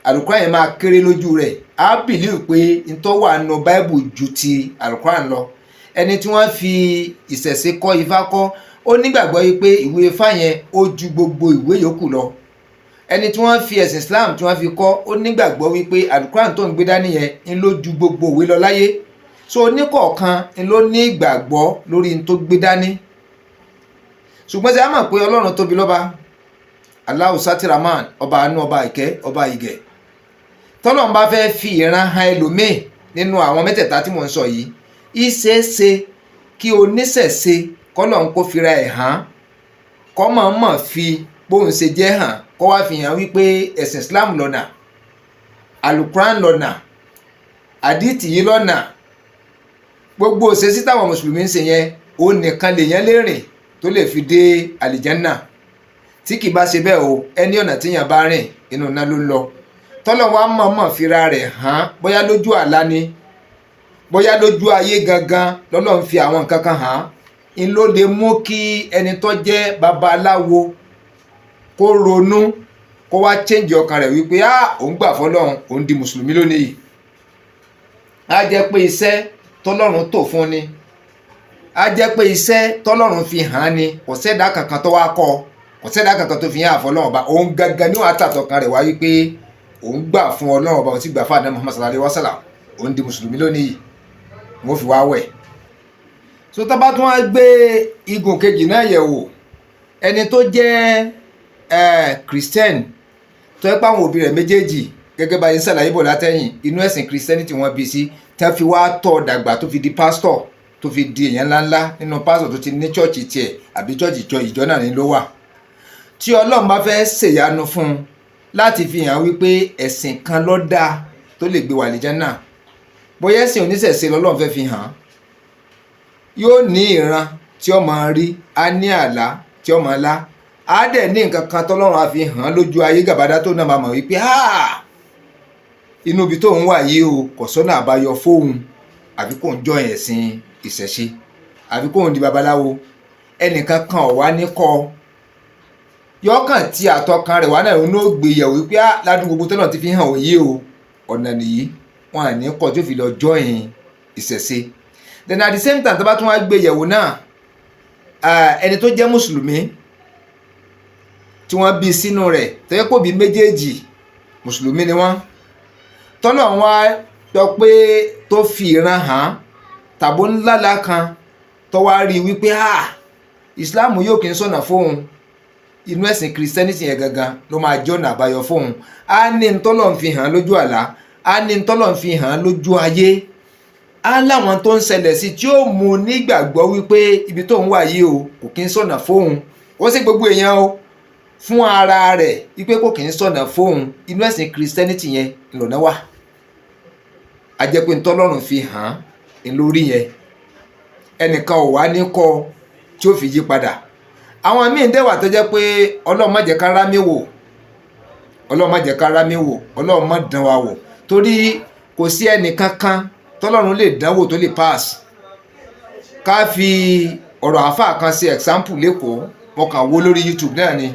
àlùkùránì yẹn máa kéré lójú rẹ̀ á bìlíù pé ntọ́ wà nù Bible ju ti àlùkùránì lọ. ẹni tí wọ́n fi ìṣẹ̀ṣe kọ́ Ifá kọ́ ó nígbàgbọ́ yìí pé ìwé Ifá yẹn ó ju gbogbo ìwé yòókù lọ. ẹni tí wọ́n fi ẹ̀sìn Islam tí wọ́n fi kọ́ ó nígbàgbọ́ wípé àlùkùránì tó ń gbé dání yẹn ń ló ju gbogbo ìwé lọ láyé. so oníkọ̀ọ̀kan ń ló ní ìgbàgbọ́ lórí n tó gbé dání. ṣùgbọ́n ṣe á mọ̀ pé Ọlọ́run tóbi lọ́ba Allahu Satiraman ọba àánú ọba ìkẹ́ ọba ìgẹ̀ tọ́lọ́run bá fẹ́ fi ìran han ẹlòmíì nínú àwọn mẹ́tẹ̀ẹ̀ta tí mò ń sọ yìí ìṣeéṣe kí oníṣẹ̀ṣe kọ́lọ́run kó fira ẹ̀ hàn kọ́mọ̀ọ́mọ̀ fi bóun ṣe jẹ́ hàn kó wá fi hàn wípé ẹ̀sìn Islam lọ́nà, alukuran lọ́nà, àdìtì yìí lọ́nà. Gbogbo òṣèṣì táwọn mùsùlùmí ń ṣe yẹn òun nìkan lèèyàn lè rìn tó lè fi dé àlìjánná. Tí kì bá ṣe bẹ́ẹ̀ o, ẹni ọ̀nà tíyàn bá rìn inú iná ló ń lọ. Tọ́lọ́run wá mọ̀ọ́mọ̀ fira rẹ̀ hàn bóyá lójú àlá ni, bóyá lójú ayé gangan lọ́lọ́run fi àwọn nǹkan kan hàn ń ló lè mú kí ẹni tó jẹ́ babaláwo kó ronú kó wá change ọkàn rẹ̀ wípé òun gbà fọ́lọ́run, òun di mùsùlùmí lónìí. Á jẹ́ pé iṣẹ́ tọ́lọ́run tò fún ni, á jẹ́ pé iṣẹ́ tọ́lọ́run fi hàn ni, kò sẹ́dá kankan tó wá kọ́, kò sẹ́dá kankan tó fi hàn àfọlọ́run ọba. Òun gangan ní wàá tàtọ̀kan rẹ̀ wá wípé òun gbà fún Ọlọ́run ọba, òun sì gbà fún Ànábì Muhammad sallallahu alaihi wasallam, òun di mùsùlùmí lónìí. Wọ́n fi wá wẹ̀. So tá bá tún wá gbé igun kejì náà yẹ̀ wò, ẹni tó jẹ́ Christian tó yẹ pé àwọn òbí rẹ̀ méjèèjì gẹ́gẹ́ bá yín ṣàlàyé bọ̀ látẹ̀yìn, inú ẹ̀sìn Christianity wọ́n bí sí, tá fi wá tọ́ dàgbà tó fi di pastor, tó fi di èèyàn ńláńlá nínú pastor tó ti ní chọ́ọ̀chì tiẹ̀ àbí chọ́ọ̀chì ìjọ náà ní ló wà. Tí Ọlọ́run bá fẹ́ ṣèyanu fún un láti fi hàn wípé ẹ̀sìn kan ló dáa tó lè gbé wà àlìjánnà, bóyá ẹ̀sìn oníṣẹ̀ṣe lọ́lọ́run fẹ́ fi hàn, yóò ní ìran tí ó máa rí, á ní àlá tí ó máa lá, á dẹ̀ ní nǹkan kan tọ́lọ́run á fi hàn lójú ayé gàbádá tó náà máa mọ̀ wípé inú ibi tó ń wà yìí o kò sọ́nà àbáyọ fóun, àbí kóun jọ ẹ̀sìn ìṣẹ̀ṣe, àbí kóun di babaláwo. Ẹnìkan kan ò wá ní kọ́ yọkàn tí àtọkàn rẹ̀ wá náà ló gbé yẹ̀wò wípé ládùúgbò gbogbo tọ́lọ́run ti fi hàn òye o, ọ̀nà nìyí, wọn à ní kọ́ tó fi lọ jọyìn ìṣẹ̀ṣe. Then at the same time tó bá tún wá gbé yẹ̀wò náà, ẹni tó jẹ́ mùsùlùmí tí wọ́n bí sínú rẹ̀ tó yẹ kó bí méjèèjì mùsùlùmí ni wọ́n, tọ́nà wá jọ pé tó fi ìran hàn tàbó ńláńlá kan tó wá rí wípé Islam yóò kí n sọ̀nà fóun, inú ẹ̀sìn Christianity yẹn gangan ló máa jọ́nà àbáyọ fóun. Á ní ntọ́lọ́run fi hàn lójú àlá, á ní ntọ́lọ́run fi hàn lójú ayé, á láwọn tó ń ṣẹlẹ̀ sí tí ó mú nígbàgbọ́ wípé ibi tó ń wà yìí o kò kí ń sọ̀nà fóun. Ó sì gbogbo èèyàn o, fún ara rẹ̀ wípé kò kí ń sọ̀nà fóun, inú ẹ̀sìn Christianity yẹn ìlọ̀nà wà. A jẹ́ pé ntọ́lọ́run fi hàn lórí yẹn, ẹnìkan ò wá ní kọ́ tí ó fi yí padà. Àwọn míì dẹ́wà tó jẹ́ pé Ọlọ́run má jẹ́ ká rámí wò, Ọlọ́run má jẹ́ ká rámí wò, Ọlọ́run má dán wa wò, torí kò sí ẹnìkankan tọ́lọ́run lè dánwò tó lè pass. Ká fi ọ̀rọ̀ àáfàá kan sí example lẹ́kọ̀ọ́, mo kàn wo lórí YouTube náà ni,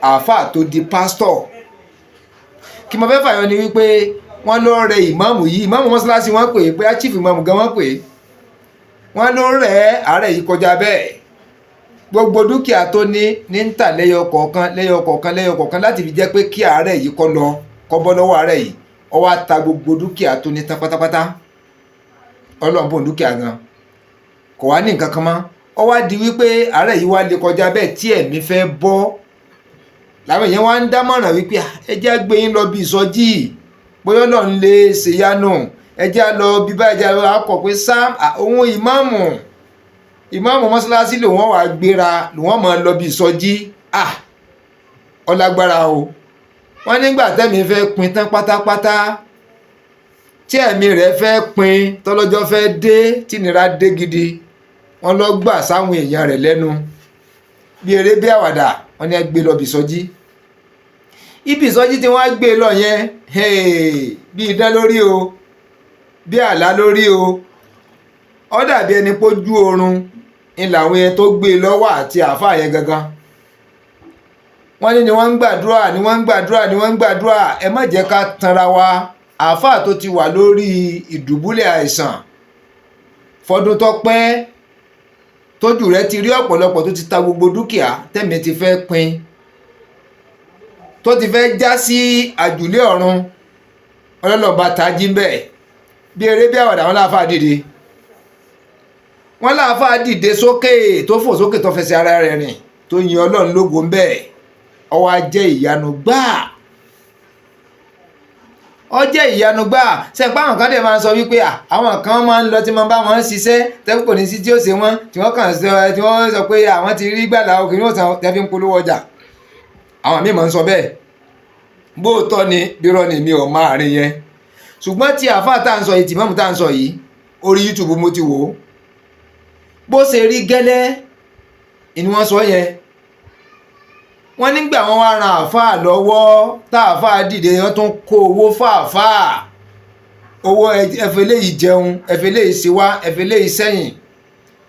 àáfàá tó di pastor. Kí mo fẹ́ fàyọ ni wípé wọ́n ló rẹ ìmáàmù yìí, ìmáàmù mọ́sálásí wọ́n pè é, bóyá chief ìmáàmù gan wọ́n pè é, wọ́n ló rẹ̀ àárẹ̀ yìí kọjá bẹ́ẹ̀. Gbogbo dúkìá tó ní ń tà lẹ́yọ kọ̀ọ̀kan láti fi jẹ́ pé kí àárẹ̀ yìí kó lọ, kó bọ́ lọ́wọ́ àárẹ̀ yìí. Ó wá ta gbogbo dúkìá tó ní tán pátápátá. Ọlọ́run bùn dúkìá gan, kò wá ní nǹkan kan mọ́. Ó wá di wípé àárẹ̀ yìí wá lè kọjá bẹ́ẹ̀ tí ẹ̀mí fẹ́ bọ́. Làwọn èèyàn wá ń dámọ̀ràn wípé ẹ jẹ́ gbé yín lọ bí ìsọjí, bóyá Ọlọ́run lè ṣèyanu, ẹ jẹ́ lọ bí báyìí, ẹ jẹ́ akọ̀ pé òun ìmáàmù mọ́sálásí lòun wà gbéra, lòun máa lọ bí ìsọjí. Ọlágbára o. Wọ́n nígbà tẹ́mi fẹ́ pin tán pátápátá, tí ẹ̀mí rẹ̀ fẹ́ pin, tọ́lọ́jọ́ fẹ́ dé, tí nira dé gidi, wọ́n lọ gbà sáwọn èèyàn rẹ̀ lẹ́nu bí eré bí àwàdà, wọ́n ní ẹ gbé lọ bí ìsọjí. Ibi ìsọjí tí wọ́n á gbé lọ yẹn, bí idán lórí o, bí àlá lórí o. Ó dàbí ẹni pójú oorun ń làwọn yẹn tó gbé lọ́wọ́ àti àáfàá yẹn gangan. Wọ́n ní wọ́n ń gbàdúrà, ẹ má jẹ́ ká tanra wa. Àáfàá tó ti wà lórí ìdùbúlẹ̀ àìsàn fọdún tó pẹ́, tójú rẹ̀ ti rí ọ̀pọ̀lọpọ̀, tó ti ta gbogbo dúkìá, tẹ̀mí ti fẹ́ pin, tó ti fẹ́ já sí àjùlé ọ̀run. Ọlọ́lọ́ba tají ń bẹ̀ bí eré bí àwàdà, wọn láàfáà dìde. Wọ́n láàfáà dìde sókè, tó fò sókè, tó fẹsẹ̀ ara rẹ̀ rìn, tó yin Ọlọ́run lógo ń bẹ̀. Ó wá jẹ́ ìyanu gbáà. Ó jẹ́ ìyanu gbáà. Sẹ́pá àwọn kan dẹ̀ máa ń sọ wípé àwọn kan máa ń lọ tí wọ́n bá wọn ṣiṣẹ́ tẹ́kù kò ní sí tí ó ṣe wọ́n, tí wọ́n kàn sọ, tí wọ́n sọ pé àwọn ti rí gbàlà òkè ní òsàn tẹ́fí ń polówó ọjà. àwọn míì máa ń sọ bẹ́ẹ̀ bóòtọ́ ni bírọ́ ni mi ò máa rìn yẹn ṣùgbọ́n tí àáfàá tá à ń sọ yìí tí mọ́mù tá à ń sọ yìí orí YouTube mo ti wò ó bó ṣe rí gẹ́lẹ́ ni wọ́n sọ yẹn wọ́n nígbà wọn wá ran àáfàá lọ́wọ́ tá àáfàá dìde wọ́n tún kó owó fáàfáà owó ẹfẹ léyìí jẹun ẹfẹ léyìí ṣe wá ẹfẹ léyìí sẹ́yìn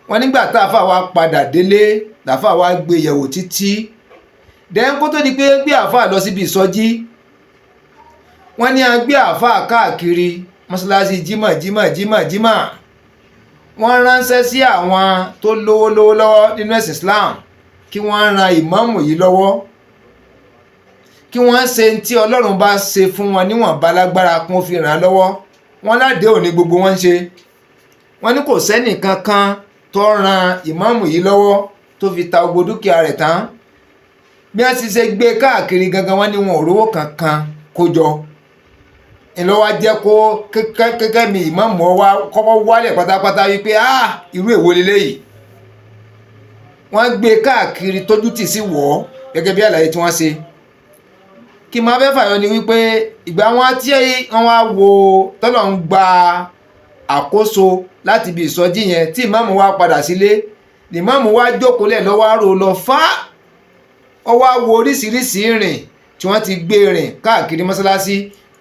wọ́n nígbà tá àáfàá wa padà délé làáfàá wa gbé yẹ̀wò títí dẹ́n kó tó di pé gbé àáfàá lọ síbi ìsọjí wọ́n ní a gbé àáfàá káàkiri mọ́ṣáláṣí jímọ̀ wọ́n ránṣẹ́ sí àwọn tó lówó lọ́wọ́ nínú ẹ̀sìn Islam kí wọ́n ran ìmáàmù yìí lọ́wọ́ kí wọ́n ṣe tí Ọlọ́run bá ṣe fún wọn níwọ̀n balágbára kún fi ràn án lọ́wọ́ wọ́n ládé òní gbogbo wọn ṣe wọ́n ní kò sẹ́nì kankan tó ran ìmáàmù yìí lọ́wọ́ tó fi ta gbogbo dúkìá rẹ̀ tán bí wọ́n ti ṣe gbé káàkiri gangan wọ́n ní wọn ò rówó kankan kó jọ ìlọ́wọ́ jẹ́ kó kẹ́kẹ́ mi ìmáàmù wa kọ́kọ́ wálẹ̀ pátápátá wípé irú èwo leléyìí wọ́n gbé káàkiri tójú tì sí wọ́ gẹ́gẹ́ bí àlàyé tí wọ́n ṣe kí máa fẹ́ fàyọ ni wípé ìgbà wọn tí wọ́n wá wo tọ́lọ̀ ń gba àkóso láti ibi ìsọjí yẹn tí ìmáàmù wa padà sílé ìmáàmù wa jókòó lẹ̀ lọ́wọ́ àrò lọ fá ọ wá wo oríṣiríṣi ìrìn tí wọ́n ti gbé rìn káàkiri mọ́ṣáláṣí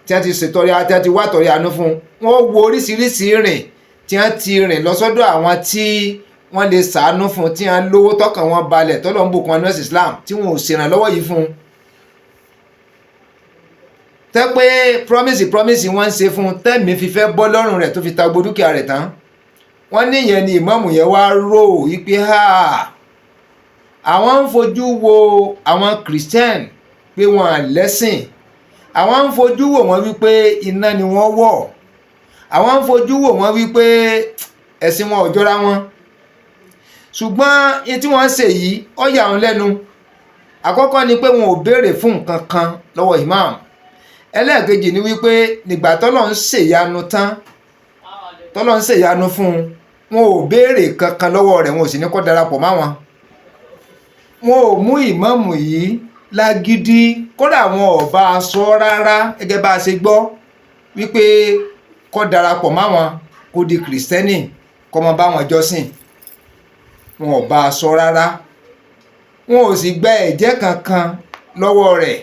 tí wọ́n ti ṣètọrẹ àti àti wá tọrẹ àánú fún wọ́n wo oríṣiríṣi ìrìn tí wọ́n ti rìn lọ sọ́dọ̀ àwọn tí wọ́n lè ṣàánú fún tí wọ́n lówó tọkàn wọn balẹ̀ tọ́lọ̀ ń bùkún ẹ̀sìn Islam tí wọ́n ò ṣèrànlọ́wọ́ yìí fún tẹ́ pé promise wọ́n ń ṣe fún tẹ́mi fi fẹ́ bọ́ lọ́rùn rẹ̀ tó fi ta gbogbo dúkìá rẹ̀ tán wọ́n níyẹn ni ìmáàmù yẹn wá rò wípé àwọn ń fojú wo àwọn Christian pé wọ́n lẹ́sìn àwọn ń fojú wò wọ́n wípé iná ni wọ́n wọ̀ àwọn ń fojú wò wọ́n wípé ẹ̀sìn wọn ò jọra wọn ṣùgbọ́n ní tí wọ́n ṣe yìí ó yà wọ́n lẹ́nu àkọ́kọ́ ni pé wọn ò béèrè fún nǹkan kan lọ́wọ́ imam ẹlẹ́ẹ̀kejì ni wípé nígbà tọ́lọ́ ń ṣèyanu tán tọ́lọ́ ń ṣèyanu fún wọn ò béèrè kankan lọ́wọ́ rẹ̀ wọn ò sì ní kó darapọ̀ máwọn wọn ò mú ìmáàmù yìí lágídí kódà wọn ò bá a sọ rárá gẹ́gẹ́ bá a ṣe gbọ́ wípé kó darapọ̀ máwọn kó di kìrìsìtẹ́nì kó mọ bá wọn jọ́sìn wọn ò bá a sọ rárá wọn ò sì gba ẹ̀jẹ́ kankan lọ́wọ́ rẹ̀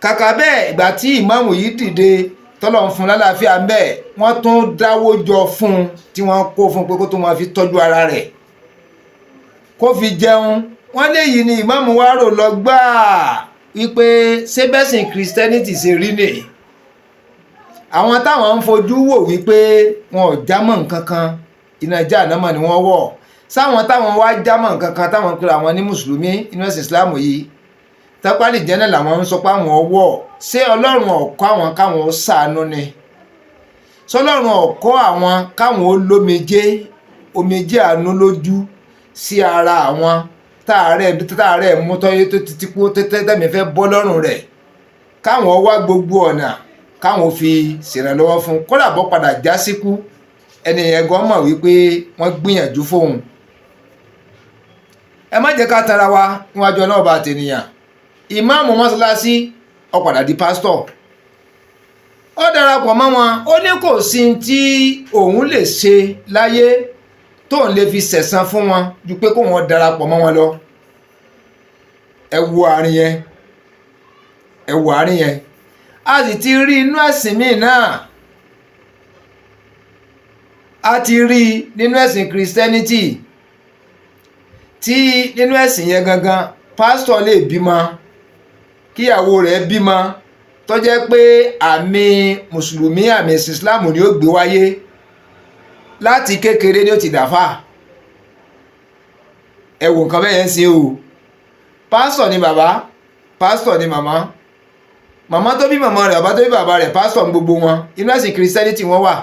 kàkà bẹ́ẹ̀ ìgbà tí ìmáàmù yìí dìde tọ́lọ̀ ń fún lálàáfíà ń bẹ́ẹ̀ wọ́n tún dáwó jọ fún un tí wọ́n kó fún un pé kó tó máa fi tọ́jú ara rẹ̀ kó fi jẹun wọ́n léyìí ni ìmáàmù wa rò lọ gbáà wípé ṣé bẹ́sìn Christianity ṣe rí nè àwọn táwọn ń fojú wò wípé wọn ò jámọ́ nǹkan kan iná jahannama ni wọ́n wọ̀ sáwọn táwọn wá jámọ́ nǹkan kan táwọn pèrè àwọn ní mùsùlùmí inú ẹ̀sìn Islam yìí tápálì jẹ́nà làwọn ń sọ pé àwọn ọwọ́ ṣé Ọlọ́run ọ̀kọ́ àwọn káwọn ó ṣàánú ni ṣọlọ́run ọ̀kọ́ àwọn káwọn ó omijé àánú lójú sí ara àwọn táàrẹ̀ mú tọ́yé tó ti kú tẹ́tẹ́mí fẹ́ bọ́ lọ́rùn rẹ̀ káwọn wá gbogbo ọ̀nà káwọn fi ṣèrànlọ́wọ́ fún kódà bọ́ padà já síkú ẹni yẹn gan mọ̀ wípé wọ́n gbìyànjú fóun ẹ má jẹ́ ká tara wa níwájú náà bá tènìyàn ìmáàmù mọ́ṣáláṣí ó padà di pásítọ̀ ó darapọ̀ mọ́ wọn ó ní kò sí tí òun lè ṣe láyé tóun lè fi sẹ̀san fún wọn ju pé kó wọn darapọ̀ mọ́ wọn lọ ẹ wo àárín yẹn a sì ti rí inú ẹ̀sìn míì náà a ti rí nínú ẹ̀sìn Christianity tí nínú ẹ̀sìn yẹn gangan pásítọ̀ lè bímọ kíyàwó rẹ̀ bímọ tó jẹ́ pé àmì mùsùlùmí àmì ẹ̀sìn Islam ni ó gbé wáyé láti kékeré ni ó ti dàfà ẹ wò nǹkan bẹ́ẹ̀ yẹn ṣe o pásítọ̀ ni bàbá pásítọ̀ ni màmá tó bí màmá rẹ̀ bàbá tó bí bàbá rẹ̀ pásítọ̀ ní gbogbo wọn inú ẹ̀sìn Christianity wọ́n wà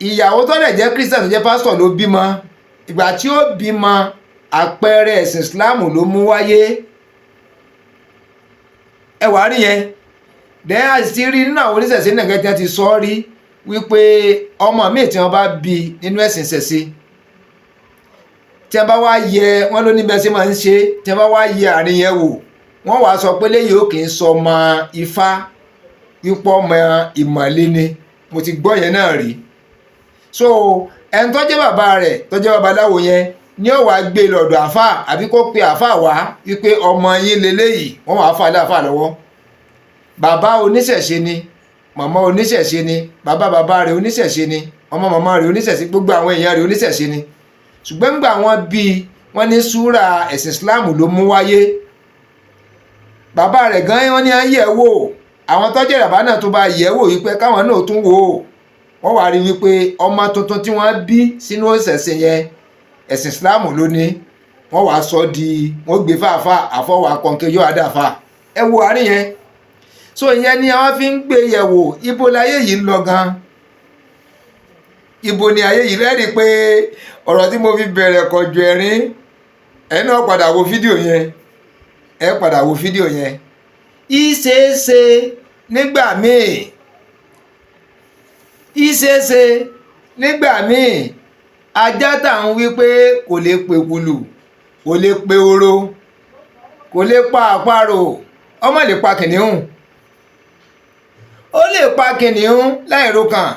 ìyàwó tó dẹ̀ jẹ́ Christian tó jẹ́ pásítọ̀ ló bímọ ìgbà tí ó bímọ àpẹẹrẹ ẹ̀sìn Islam ló mú wáyé ẹ wàá rí yẹn dẹ́ àti rí nínú àwọn oníṣẹ̀ṣe náà gẹ́gẹ́ ti sọ rí wípé ọmọ míì tí wọ́n bá bí nínú ẹ̀sìn ṣẹ̀ṣe tí wọ́n bá wá yẹ wọ́n ló níbẹ̀ sí máa ń ṣe tí wọ́n bá wá yẹ àárín yẹn wò wọ́n wàá sọ pé léyìí ó kì í sọ ọmọ ifá wípé ọmọ ìmọ̀le ni. Mo ti gbọ́ yẹn náà rí. So ẹni tó jẹ́ bàbá rẹ̀ tó jẹ́ babaláwo yẹn ní ó wá gbé lọ́dọ̀ àfà àbí kó pe àfà wá wípé ọmọ yín leléyìí, wọ́n wàá fà láàfà lọ́wọ́. Bàbá oníṣẹ̀ṣe ni, màmá oníṣẹ̀ṣe ni, bàbá rẹ̀ oníṣẹ̀ṣe ni, ọmọ màmá rẹ̀ oníṣẹ̀ṣe, gbogbo àwọn èèyàn rẹ̀ oníṣẹ̀ṣe ni. Ṣùgbọ́n nígbà wọ́n bí wọ́n ní súrà ẹ̀sìn Islam ló mú wáyé. Bàbá rẹ̀ gan wọ́n ní ayé ẹ̀ wò, àwọn tọ́jú ìràbá náà tó bá yẹ̀ wò wípé káwọn náà tún wò ó. Wọ́n wá rí wípé ọmọ tuntun tí wọ́n bí sínú ìṣẹ̀ṣe yẹn ẹ̀sìn Islam ló ní. Wọ́n wá sọ di wọ́n gbé fàáfà àfọwà kọ̀ǹkẹ́ yóò àdáfà. Ẹ wo àárín yẹn. So ìyẹn ni àwọn fi ń gbé yẹ̀wò ibo láyé yìí ń lọ gan. Ibo ni ayé yìí rẹ́rìí pé ọ̀rọ̀ tí mo fi bẹ̀rẹ̀ kọjú ẹ̀rín ẹ̀ náà padà wo fídíò yẹn. Ẹ padà wo fídíò yẹn. Ìṣeéṣe nígbà míì. Ìṣeéṣe nígbà míì ajá tà ń wí pé kò lè pe kùlù, kò lè pe oró, kò lè pa àparò, ọmọ lè pa kìnìún. Ó lè pa kìnìún láìro kan.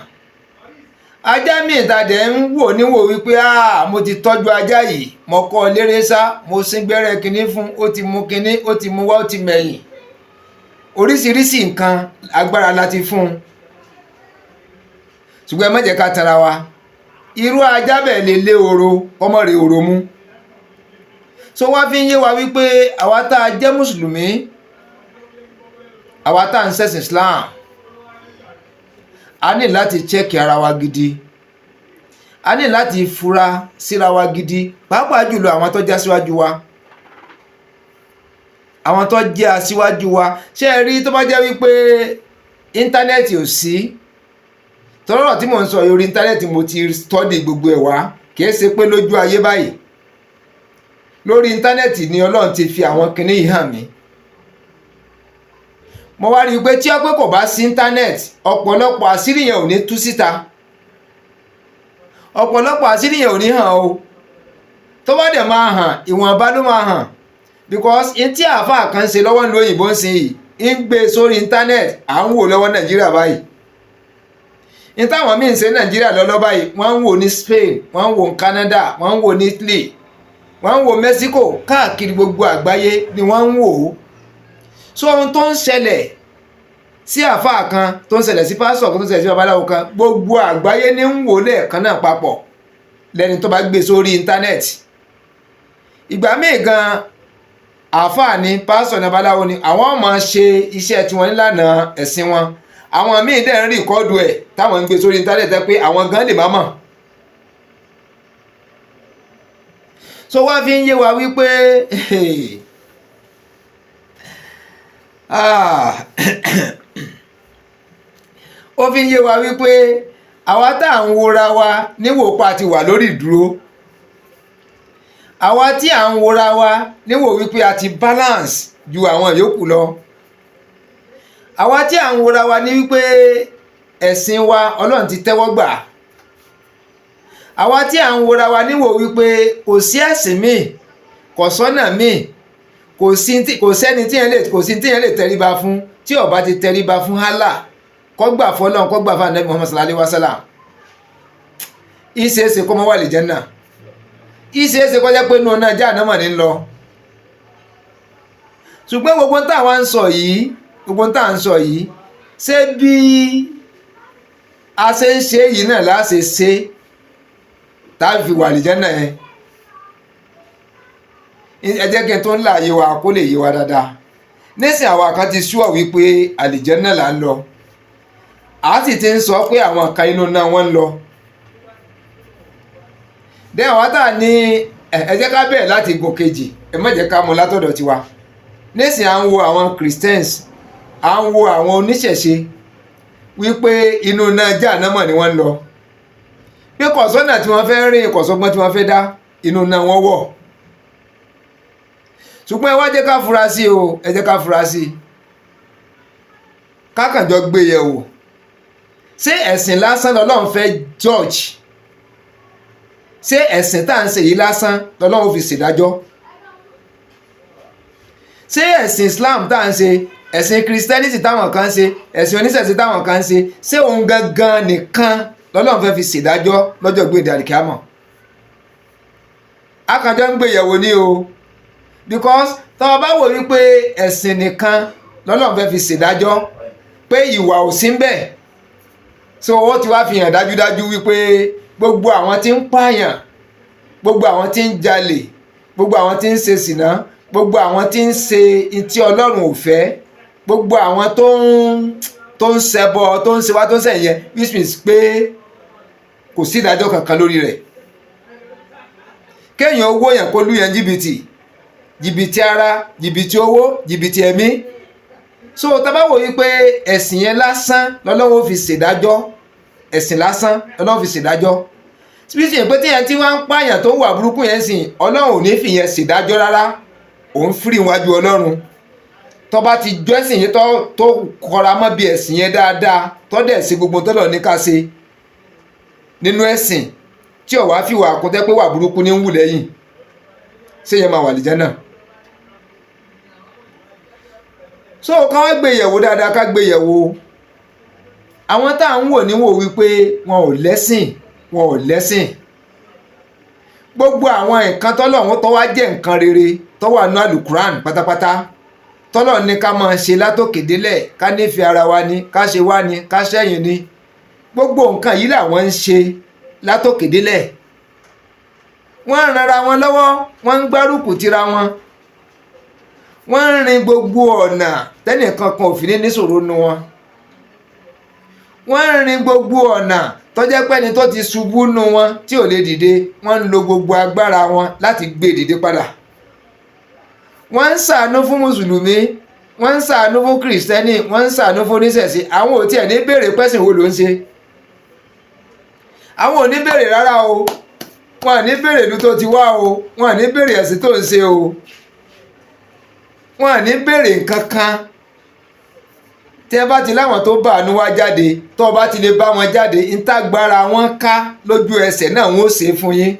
Ajá mi ìtàdẹ̀ ń wò níwò wípé mo ti tọ́jú ajá yìí, mo kọ́ léré sá, mo sín gbẹ́rẹ́ kinní fún, ó ti mú kinní, ó ti mú wá, ó ti mẹ̀yìn. Oríṣiríṣi nǹkan agbára láti fún un. Ṣùgbọ́n ẹ má jẹ́ ká tara wa. Irú ajá bẹ́ẹ̀ lè lé oró, ọmọ rẹ̀ oró mú. So wá fi ń yé wa wípé àwa tá a jẹ́ mùsùlùmí, àwa tá a ń ṣẹ̀sìn Islam, a ní láti chẹ́kì ara wa gidi. A ní láti fura síra wa gidi, pàápàá jùlọ àwọn tó jẹ́ aṣíwájú wa. Àwọn tó jẹ́ aṣíwájú wa. Ṣé ẹ rí tó bá jẹ́ wípé íńtánẹ́ẹ̀tì ò sí? Tọ́rọ̀ tí mò ń sọ orí íńtánẹ́ẹ̀tì mo ti stọ́dì gbogbo ẹ̀ wá. Kìí ṣe pé lójú ayé báyìí. Lórí íńtánẹ́ẹ̀tì ni Ọlọ́run ti fi àwọn kinní yìí hàn mí. Mo wá rí i pé tí ó pé kò bá sí íńtánẹ́ẹ̀tì, ọ̀pọ̀lọpọ̀ àṣírí yẹn ò ní tú síta. Ọ̀pọ̀lọpọ̀ àṣírí yẹn ò ní hàn o. Tó bá dẹ̀ máa hàn, ìwọ̀nba ló máa hàn. Because in tí àáfàá kan ṣe lọ́wọ́ ní òyìnbó ń sìn yìí, ń gbé sórí íńtánẹ́ẹ̀tì, à ń wò lọ́wọ́ Nàìjíríà báyìí. In táwọn míì ń ṣe Nàìjíríà lọ́lọ́ báyìí, wọ́n ń wò ní Spain, wọ́n ń wò ní Canada, wọ́n ń wò ní Italy, wọ́n ń wò Mexico, káàkiri gbogbo àgbáyé ni wọ́n ń wò ó. So ohun tó ń ṣẹlẹ̀ sí àáfàá kan, tó ń ṣẹlẹ̀ sí pásítọ̀ kan, tó ń ṣẹlẹ̀ sí babaláwo kan, gbogbo àgbáyé ní ń wò lẹ́ẹ̀kan náà papọ̀ lẹ́ni tó bá gbé sórí íńtánẹ́ẹ̀tì. Ìgbà míì gan àáfàá ni pásítọ̀ ní babaláwo ni àwọn máa ṣe iṣẹ́ tiwọn nílànà ẹ̀sìn wọn. Àwọn míì dẹ̀ ń rìkọ́dù ẹ̀ táwọn ń gbé sórí íńtánẹ́ẹ̀tì pé àwọn gan lè má mọ̀. So wá fi ń yé wa wípé ó fi ń yé wa wípé àwa tá à ń wora wa níwò pa ti wà lórí ìdúró. Àwa tí à ń wora wa níwò wípé a ti balance ju àwọn yòókù lọ. Àwa tí à ń wora wa ní wípé ẹ̀sìn wa Ọlọ́run ti tẹ́wọ́ gbà. Àwa tí à ń wora wa níwò wípé kò sí ẹ̀sìn míì, kò sọ́nà míì, kò sẹ́ni tí yẹn lè tẹríba fún tí ó bá ti tẹríba fún Allah, kó gbà fọ́lọ́run, kó gbà fún Ànábì Muhammad sallallahu alaihi wasallam. Ìṣeéṣe kó mọ́ wà lè Jánnà. Ìṣeéṣe kó jẹ́ pé inú ọ̀nà Jahannama ní lọ. Ṣùgbọ́n gbogbo tá à ń sọ yìí, ṣé bí a ṣe ń ṣe yìí náà láṣẹ ṣe táà fi wà lè Jánnà yẹn. Ẹ jẹ́ kí n tó ń là yé wa kó lè yé wa dáadáa. Nísìn àwa kan ti ṣúọ̀ wípé àlìjánnà là ń lọ. A sì ti ń sọ pé àwọn kan inú náà wọ́n ń lọ. Dẹ́ àwọn tá ní ẹ jẹ́ ká bẹ̀rẹ̀ láti gun kejì, ẹ má jẹ́ ká mú látọ̀dọ̀ tiwa. Nísìn à ń wo àwọn Christians, à ń wo àwọn oníṣẹ̀ṣe wípé inú náà Jahannama ni wọ́n ń lọ. Pé kọ̀sọ́nà tí wọ́n fẹ́ rìn, kọ̀sọ́gbọ́n tí wọ́n fẹ́ dá, inú náà wọ́n wọ̀. Ṣùgbọ́n ẹ wá jẹ́ ká fura sí o, ẹ jẹ́ ká fura sí. Kákànjọ gbé yẹ̀ wò. Ṣé ẹ̀sìn lásán lọ́lọ́run fẹ́ judge? Ṣé ẹ̀sìn tá à ń ṣe yìí lásán lọ́lọ́run fi ṣèdájọ́? ṣé ẹ̀sìn Islam tá à ń ṣe, ẹ̀sìn Christianity táwọn kan ń ṣe, ẹ̀sìn oníṣẹ̀ṣe táwọn kan ń ṣe, ṣé òun gangan nìkan lọ́lọ́run fẹ́ fi ṣèdájọ́ lọ́jọ́ gbèdé àlìkíámọ̀? akànjọ́ ń gbéyẹ̀wò ní o, because tọ́ bá wò wípé ẹ̀sìn nìkan lọ́lọ́run fẹ́ fi ṣèdájọ́ pé ìwà ò sí ń bẹ̀, so ó ti wá fi hàn dájúdájú wípé gbogbo àwọn tí ń pààyàn, gbogbo àwọn tí ń jalè, gbogbo àwọn tí ń ṣe sìná, gbogbo àwọn tí ń ṣe tí Ọlọ́run ò fẹ́, gbogbo àwọn tó ń ṣẹbọ, tó ń ṣe wá, tó ń ṣẹ̀yẹ, which means pé kò sí ìdájọ́ kankan lórí rẹ̀. kéèyàn owó yẹn kó lù yẹn jìbìtì, jìbìtì ara, jìbìtì owó, jìbìtì ẹ̀mí. so tá bá wò wípé ẹ̀sìn yẹn lásán lọ́lọ́run fi ṣèdájọ́, ẹ̀sìn lásán lọ́lọ́run fi ṣèdájọ́, spiriti yẹn pé téèyàn tí wọ́n ń pààyàn tó ń wà burúkú yẹn sìn, Ọlọ́run ò ní fi yẹn ṣèdájọ́ rárá, òun fìrì wájú Ọlọ́run. tó bá ti jọ ẹ̀sìn yẹn tó kọra mọ́ bí ẹ̀sìn yẹn dáadáa, tó dẹ̀ ṣe gbogbo tọ́lọ̀ ní ká ṣe nínú ẹ̀sìn, tí ó wá fi wà kúntẹ́ pé wà burúkú ní ń wù lẹ́yìn, ṣé yẹn máa wà lìjánà? so ká wá gbé yẹ̀wò dáadáa, ká gbé yẹ̀wò àwọn tá à ń wò níwò wípé wọn ò lẹ́sìn, wọn ò lẹ́sìn. gbogbo àwọn nǹkan tọ́lọ́run tó wá jẹ́ nǹkan rere tó wà ní alukuran pátápátá, tọ́lọ́run ní ká máa ṣe látòkè délẹ̀, ká nífẹ̀ẹ́ ara wa ni, ká ṣe wá ni, ká ṣẹ̀yìn ni, gbogbo nǹkan yìí làwọn ń ṣe látòkè délẹ̀. wọ́n ń ranra wọn lọ́wọ́, wọ́n ń gbárùkù tira wọn, wọ́n ń rin gbogbo ọ̀nà tẹ́nìkan kan ò fi ní níṣòro nu wọn. wọ́n ń rin gbogbo ọ̀nà tó jẹ́ pé ẹni tó ti ṣubú nu wọn tí ò lè dìde, wọ́n ń lo gbogbo agbára wọn láti gbé dìde padà. wọ́n ń ṣàánú fún mùsùlùmí, wọ́n ń ṣàánú fún kìrìsìtẹ́nì, wọ́n ń ṣàánú fún oníṣẹ̀ṣe. àwọn ò tiẹ̀ ní béèrè pẹ́sìn wo ló ń ṣe, àwọn ò ní béèrè rárá o, wọn à ní béèrè ìlú tó ti wá o, wọn à ní béèrè ẹ̀sìn tó ń ṣe o, wọn à ní béèrè nǹkan kan. tí ẹ bá ti láwọn tó bá àánú wá jáde, tó bá ti lè bá wọn jáde, ìtagbára wọn ká lójú ẹsẹ̀ náà wọn ó ṣe fún yín.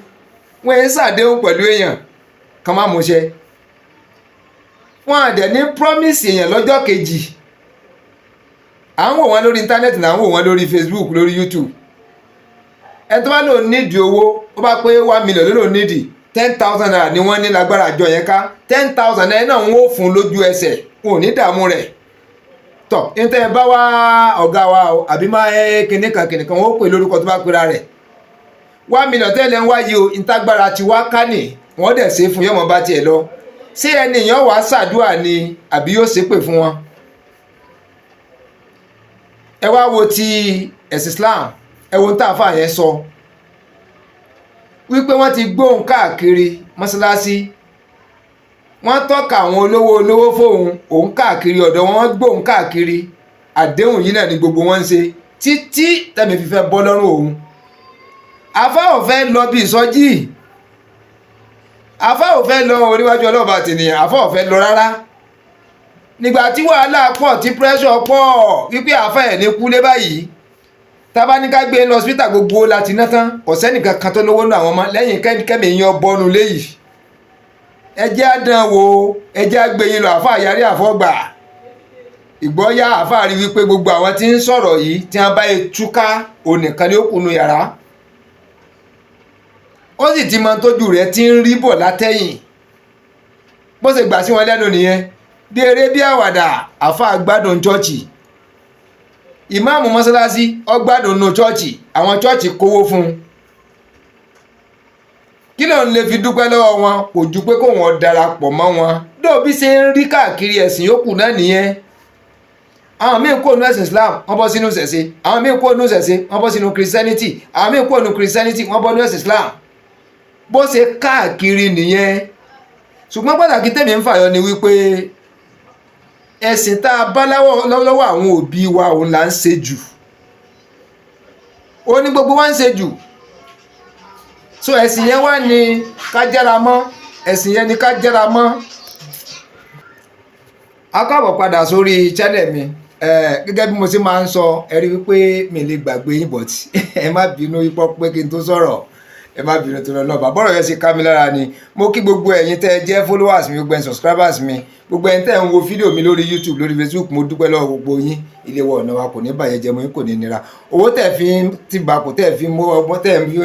wọn ń ṣàdéhùn pẹ̀lú èèyàn kan má múṣẹ, wọn à dẹ̀ ní promise èèyàn lọ́jọ́ kejì. à ń wò wọn lórí íńtánẹ́ẹ̀tì náà, à ń wò wọn lórí Facebook, lórí YouTube. ẹ tó bá lò nídìí owó, ó bá pé 1 million ló lò nídìí, 10,000 naira ni wọ́n ní lágbára àjọ yẹn ká, 10,000 naira náà wọ́n ó fún lójú ẹsẹ̀, wọn ò ní dààmú rẹ̀. tọ́ níta ẹ bá wá ọ̀gá wa o, àbí máa kìnìkan wọ́n ó pè lórúkọ tó bá pera rẹ̀. 1 million tẹ́lẹ̀ ń wáyé o, ìtagbára ti wá ká nì, wọ́n dẹ̀ ṣe fún yọmọ bá tiẹ̀ lọ. ṣé ẹni èèyàn wàá ṣàdúrà ni àbí yóò ṣépè fún wọn? ẹ wá wo ti ẹ̀sìn Islam, ẹ wo tá àfáà yẹn sọ wípé wọ́n ti gbóhùn káàkiri mọ́sálásí, wọ́n tọ́ka àwọn olówó fóun, òun káàkiri ọ̀dọ̀ wọn, wọ́n gbóhùn káàkiri. àdéhùn yìí náà ni gbogbo wọn ń ṣe títí tẹ̀mí fífẹ́ bọ́ lọ́rùn òun. àfáà ò fẹ́ lọ bí ìsọjí, àfáà ò fẹ́ lọ oníwájú ọlọ́ọ̀bà tènìyàn, àfáà ò fẹ́ lọ rárá. nígbà tí wàhálà pọ̀, tí pressure pọ̀ wípé àfáà ẹ̀ ní kúlé báyìí, tábà ní ká gbé lọ hospital gbogbo láti ná tán, kò sẹ́nìkan kan tó lówó nù àwọn ọmọ lẹ́yìn kẹ́mi yan bọ́nu léyìí. ẹjẹ́ àdán wo, ẹjẹ́ àgbẹ̀yìn lọ, àfáà yarí àfọ́gbà. ìgbọ́yà àfáà rí wípé gbogbo àwọn tí ń sọ̀rọ̀ yìí, tí wọ́n bá túká, òun nìkan ni ó kùnú yàrá. ó sì ti mọ tójú rẹ̀ tí ń rí bọ̀ látẹ̀yìn, bó ṣe gbà sí wọn lẹ́nu nìyẹn. bí eré bí àwàdà, àfáà gbádùn chọ́ọ̀chì, ìmáàmù mọ́sálásí ọgbádùn nù chọ́ọ̀chì, àwọn chọ́ọ̀chì kówó fún un. kí ló ń lè fi dúpẹ́ lọ́wọ́ wọn? kò ju pé kó wọn darapọ̀ mọ́ wọn. dóòbí ṣe ń rí káàkiri ẹ̀sìn yòókù náà nìyẹn. àwọn míì kó nu ẹ̀sìn Islam, wọ́n bọ́ sínú ṣẹ̀ṣe. àwọn míì kó nu ṣẹ̀ṣe, wọ́n bọ́ sínú Christianity. àwọn míì kó nu Christianity, wọ́n bọ́ nu ẹ̀sìn Islam. bó ṣe káàkiri nìyẹn. ṣùgbọ́n pàtàkì tèmi ń fàyọ ni wípé ẹ̀sìn tá a bá lọ́wọ́ àwọn òbí wa òun là ń ṣe jù, ó ní gbogbo wa ń ṣe jù. so ẹ̀sìn yẹn wá ní ká jára mọ́, ẹ̀sìn yẹn ní ká jára mọ́. a káàbọ̀ padà sórí channel mi. gẹ́gẹ́ bí mo ṣe máa ń sọ, ẹ rí wípé mi lè gbàgbé yín, but ẹ má bínú ipò pé kí n tó sọ̀rọ̀. ẹ má bínú tó lọ lọ́ba bọ́rọ̀ yẹn ṣe ká mi lára ni. Mo kí gbogbo ẹ̀yin tẹ́ ẹ jẹ́ followers mi, gbogbo ẹ̀yin subscribers mi, gbogbo ẹ̀yin tẹ́ ẹ ń wo fídíò mi lórí YouTube, lórí Facebook, mo dúpẹ́ lọ́wọ́ gbogbo yín. Ilé wa ọ̀nà wa kò ní bàjẹ́, jẹ́ mọ́ yín kò ní nira. Owó tẹ́ fi ti bàkù, tẹ́ fi mú ọgbọ́n, tẹ́ fi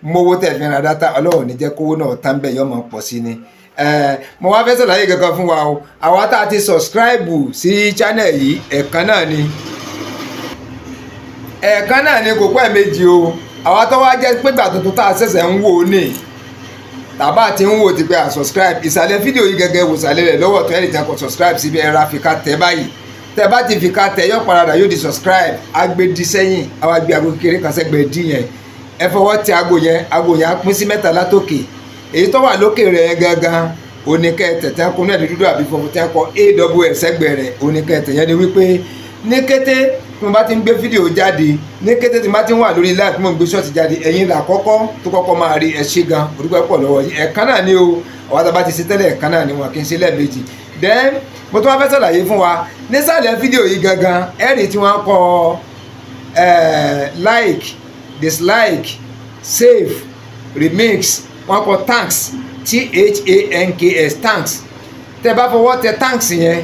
mówó, tẹ́ fi ra dátà, Ọlọ́run ní jẹ́ kówó náà tán bẹ́ẹ̀ yọ́ mọ́ pọ̀ sí ni. Mo wá fẹ́ ṣàlàyé kankan fún wa o. Àwa tá a ti subscribe sí channel yìí ẹ̀ẹ̀kan náà ni kò pẹ́ méjì o. Àwa tó wá jẹ́ pé gbà tuntun tá a ṣẹ̀ṣẹ̀ ń wò ní tàbá tí ń wò ti pé à subscribe, ìsàlẹ̀ fídíò yìí gẹ́gẹ́ wò sàlẹ̀ rẹ̀ lọ́wọ́ tó ẹ̀rì tẹ́ kò subscribe síbi ẹ̀rọ àfikà tẹ́ báyìí. Tẹ́ bá ti fìkà tẹ́ yọ parada yóò di subscribe, agbèdì sẹ́yìn, àwọn agbè àgbo kékeré kan sẹ́gbẹ̀ẹ́ dì yẹn. Ẹ fọwọ́ tẹ àgbo yẹn á pín sí mẹ́ta látòkè. Èyí tó wà lókè rẹ̀ gangan oníkẹ́ tẹ̀tẹ̀ kún náà dúdú àbí fọwọ́ tẹ́ kọ AWS sẹ́gbẹ̀ẹ́ rẹ̀ oníkẹ́ tẹ̀ yẹn ni wípé ní kété tí mo bá ti ń gbé fídíò jáde, ní kété tí mo bá ti ń wà lórí live tí mo ń gbé ṣọ́ọ̀tì jáde, ẹ̀yin là kọ́kọ́ tó kọ́kọ́ máa rí ẹ ṣé gan, orúkọ pọ̀ lọ́wọ́ yìí. Ẹ̀kan náà ni o, àwọn àtàbá ti ṣe tẹ́lẹ̀ ẹ̀kan náà ni wọn kì í ṣe lẹ́ẹ̀mejì. Then mo tún wá fẹ́ ṣàlàyé fún wa nísàlẹ̀ fídíò yìí gangan ẹ̀rì tí wọ́n kọ like, dislike, save, remix, wọ́n kọ thanks, THANKS, thanks. Tẹ́ bá fọwọ́ tẹ thanks yẹn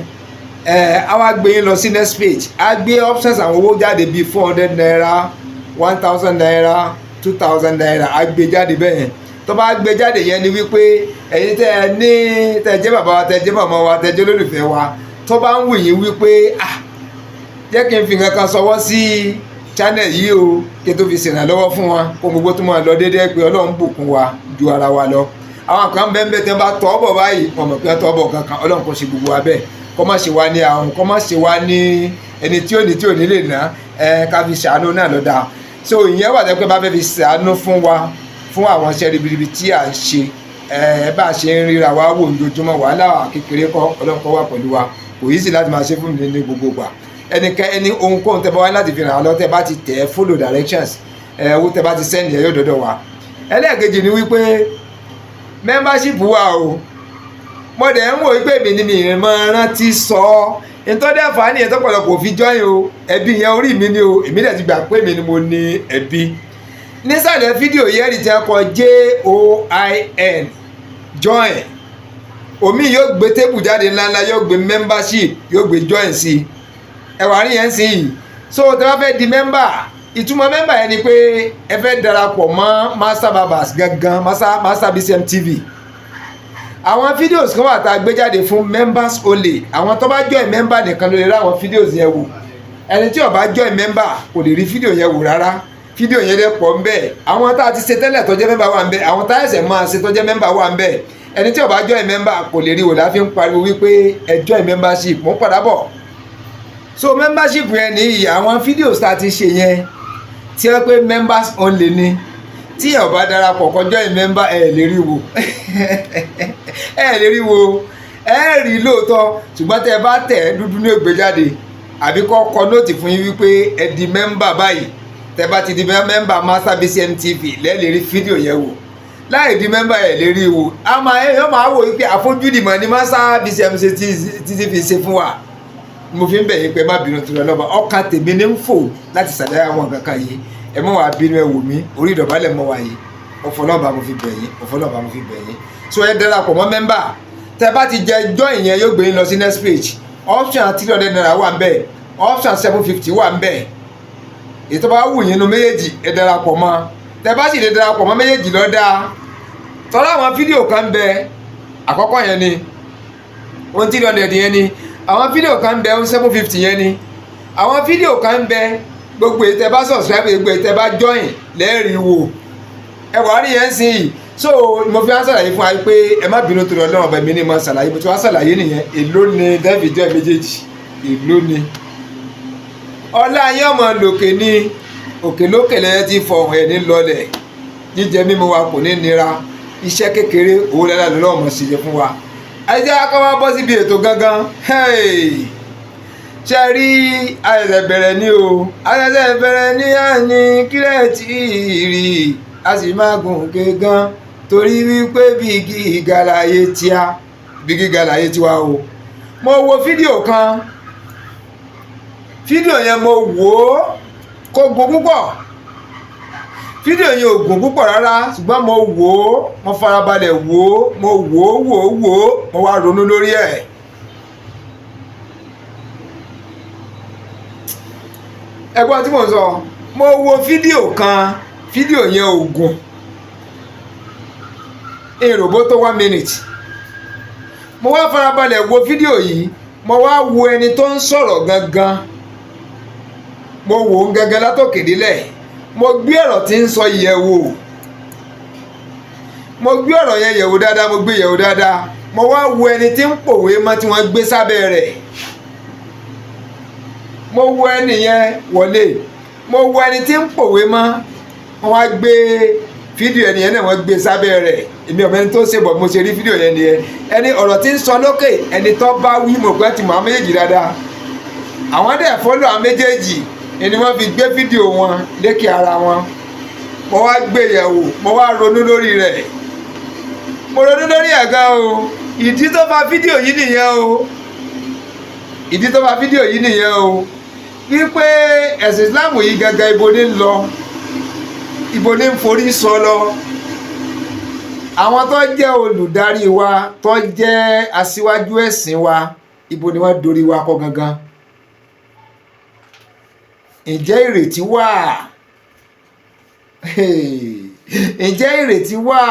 àwa gbé yín lọ sí next page. A gbé options àwọn owó jáde bíi 400 naira, 1000 naira, 2000 naira, a gbé jáde bẹ́ẹ̀ yẹn. Tó bá gbé jáde yẹn ni wípé ẹ̀yin tẹ́ jẹ́ bàbá wa, tẹ́ jẹ́ màmá wa, tẹ́ jẹ́ olólùfẹ́ wa, tó bá ń wù yín wípé jẹ́ kí n fi nǹkan kan sọwọ́ sí channel yìí o, kí n tó fi ṣèrànlọ́wọ́ fún wa kó gbogbo tó máa lọ déédéé pé Ọlọ́run bùkún wa ju ara wa lọ. Àwọn kan bẹ́ẹ̀ tẹ́ bá tọ́ bọ̀ báyìí wọ́n mọ̀ pé tọ́ bọ̀ kankan, Ọlọ́run kò ṣe gbogbo wa bẹ́ẹ̀, kọ́ má ṣe wá ní àrùn, kọ́ má ṣe wá ní ẹni tí ò ní lè ná, ká fi ṣàánú náà lọ́dà. So ìyẹn wà tẹ́ pé bá fẹ́ fi ṣàánú fún wa fún àwọn iṣẹ́ ribiribi tí à ń ṣe, bá a ṣe ń ríra wa wò lójoojúmọ́, wàhálà kékeré kọ́, Ọlọ́run kó wà pẹ̀lú wa, kò yí sí láti máa ṣe fún mi ní gbogbo gbà. Ẹni ohunkóhun tẹ́ bá wá láti fi ràn án lọ, tẹ́ bá ti tẹ̀ follow directions, owó tẹ́ bá ti send yẹn yóò dọ́dọ̀ wa. Ẹlẹ́ẹ̀kejì ni wípé membership wà o. Mo dẹ̀ ń wò wípé èmi ni mi máa rántí sọ nítorí ẹ̀fà ní ẹ̀tọ́ pọ̀lọpọ̀ fi join o, ẹbí yẹn orí mi ni o, èmi dẹ̀ ti gbà pé mi ni mo ní ẹbí. Nísàlẹ̀ fídíò yẹn rí tí a kọ JOIN, join. Omi yóò gbé tébù jáde ńláńlá, yóò gbé membership, yóò gbé join sí ẹwà rí yẹn sí yìí. So tẹ́ bá fẹ́ di member, ìtumọ̀ member yẹn ni pé ẹ fẹ́ darapọ̀ mọ́ Master Barbers gangan, Master BCM TV. Àwọn fídíòs kan wà tá a gbé jáde fún members only. Àwọn tó bá join member nìkan ló lè rí àwọn fídíòs yẹn wò. Ẹni tí ó bá join member kò lè rí fídíò yẹn wò rárá. Fídíò yẹn dẹ̀ pọ̀ ń bẹ. Àwọn tá a ti ṣe tẹ́lẹ̀ tó jẹ́ member wà ń bẹ, àwọn tá a ẹ̀sẹ̀ máa ṣe tó jẹ́ member wà ń bẹ. Ẹni tí ó bá join member kò lè rí wò, la fi ń pariwo wípé ẹ join membership. Mo padà bọ̀. So membership yẹn ni àwọn fídíòs tá a ti ṣe yẹn tí wọ́n pé members only ni. Tí ẹ bá darapọ̀ kọjọ́ ìmẹ́mbà ẹ lè rí wo ẹ rí lóòótọ́, ṣùgbọ́n tẹ́ bá tẹ̀ dúdú ní ògbé jáde àbí kọ́ nóòtì fún yín wípé ẹ di mẹ́mbà báyìí. Tẹ́ bá ti di mẹ́mbà Master BCM TV lẹ́ẹ̀ lè rí fídíò yẹn wò. Láì di mẹ́mbà ẹ lè rí wo. Èèyàn máa wò wípé àfojúdìmọ̀ ni Master BCM TV ṣe fún wa. Mo fi ń bẹ̀ yín pé má bínú tó lọ lọ́ba, ọkàn tèmi ní ń fò láti ṣàlàyé àwọn kankan yìí. Ẹ mọ̀ wá bínú ẹ wò mí, orí ìdọ̀bálẹ̀ mọ̀ wá yìí, ọ̀fọlọ́ba mo fi bẹ̀ yín, so ẹ darapọ̀ mọ́ mẹ́mbà. Tẹ́ bá ti jẹ join yẹn yóò gbé yín lọ sí next page. Option 300 naira wà ń bẹ̀, option 750 wà ń bẹ̀. Ètò bá wù yín nu méjèèjì ẹ darapọ̀ mọ́. Tẹ́ bá sì lè darapọ̀ mọ́ méjèèjì lọ́dà. Tọ́lá àwọn fídíò kan ń bẹ, àkọ́kọ́ yẹn ni 300 yẹn ni, àwọn fídíò kan ń bẹ 750 yẹn ni, àwọn fídíò kan ń bẹ gbogbo ètè bá subscribe, gbogbo ètè bá join lẹ́ẹ̀rí wò. Ẹwà rí yẹn sí yìí. So mo fi wá ṣàlàyé fún wa pé ẹ má bínú tó lọ lọ́wọ́ bẹ̀ mí ní mo ṣàlàyé, mo ti wá ṣàlàyé nìyẹn. Èló ni David jẹ́ méjèèjì, èló ni. Ọlá yín ọmọ lòkè ní òkè lókè lẹ́yìn tí fọ̀hún ẹ̀ ní lọlẹ̀. Jíjẹ mímu wa kò ní nira. Iṣẹ́ kékeré owó lẹ́la lọ́wọ́ mọ̀ sí jẹ fún wa. Ẹ jẹ́ ká wá bọ́ síbi ètò gangan. Ṣé rí ayẹyẹ bẹ̀rẹ̀ ní o, ayẹyẹ bẹ̀rẹ̀ ní àní kílẹ̀ tí rí, a sì máa gùn ké gan torí wípé bí gíga láyé tiwa o. Mo wo fídíò kan, fídíò yẹn mo wò ó kó gbó púpọ̀. fídíò yẹn ò gùn púpọ̀ rárá ṣùgbọ́n mo wò ó, mo farabalẹ̀ wò ó, mo wò ó mo wá ronú lórí ẹ̀. ẹgbọ́n tí mo sọ, mo wo fídíò kan, fídíò yẹn ò gùn, ìròbó tó 1 minute. mo wá farabalẹ̀ wo fídíò yìí, mo wá wo ẹni tó ń sọ̀rọ̀ gangan, mo wò ó gangan látòkè délẹ̀, mo gbé ọ̀rọ̀ tí ń sọ yẹ̀wò, mo gbé ọ̀rọ̀ yẹn yẹ̀wò dáadáa, mo gbé yẹ̀wò dáadáa, mo wá wo ẹni tí ń pòwe mọ́ tí wọ́n gbé sábẹ́ rẹ̀, mo wo ẹni yẹn wọlé, mo wo ẹni tí ń pòwe mọ́, wọ́n wá gbé fídíò ẹni yẹn náà wọ́n gbé sábẹ́ rẹ̀. èmi ọ̀bẹ ní tó ṣe bọ̀ mo ṣe rí fídíò yẹn nìyẹn. ẹni ọ̀rọ̀ tí ń sọ lókè, ẹni tó bá wí mo gbẹ́ ti mọ̀ àwọn méjèèjì dáadáa, àwọn dẹ̀ fọ́lọ̀ àwọn méjèèjì ni wọ́n fi gbé fídíò wọn lékè ara wọn. mo wá gbé yẹ̀wò, mo wá ronú lórí rẹ̀, mo ronú lórí ẹ̀ gan o. ìdí tó fa fídíò yìí nìyẹn o, ìdí tó fa fídíò yìí nìyẹn o, wípé ẹ̀sìn Islam yìí gangan ibo ní ń lọ, ibo ní ń forí sọ lọ. àwọn tó jẹ́ olùdarí wa, tó jẹ́ aṣíwájú ẹ̀sìn wa, ibo ni wọ́n dorí wa kọ gangan. ǹjẹ́ ìrètí wà? ǹjẹ́ ìrètí wà?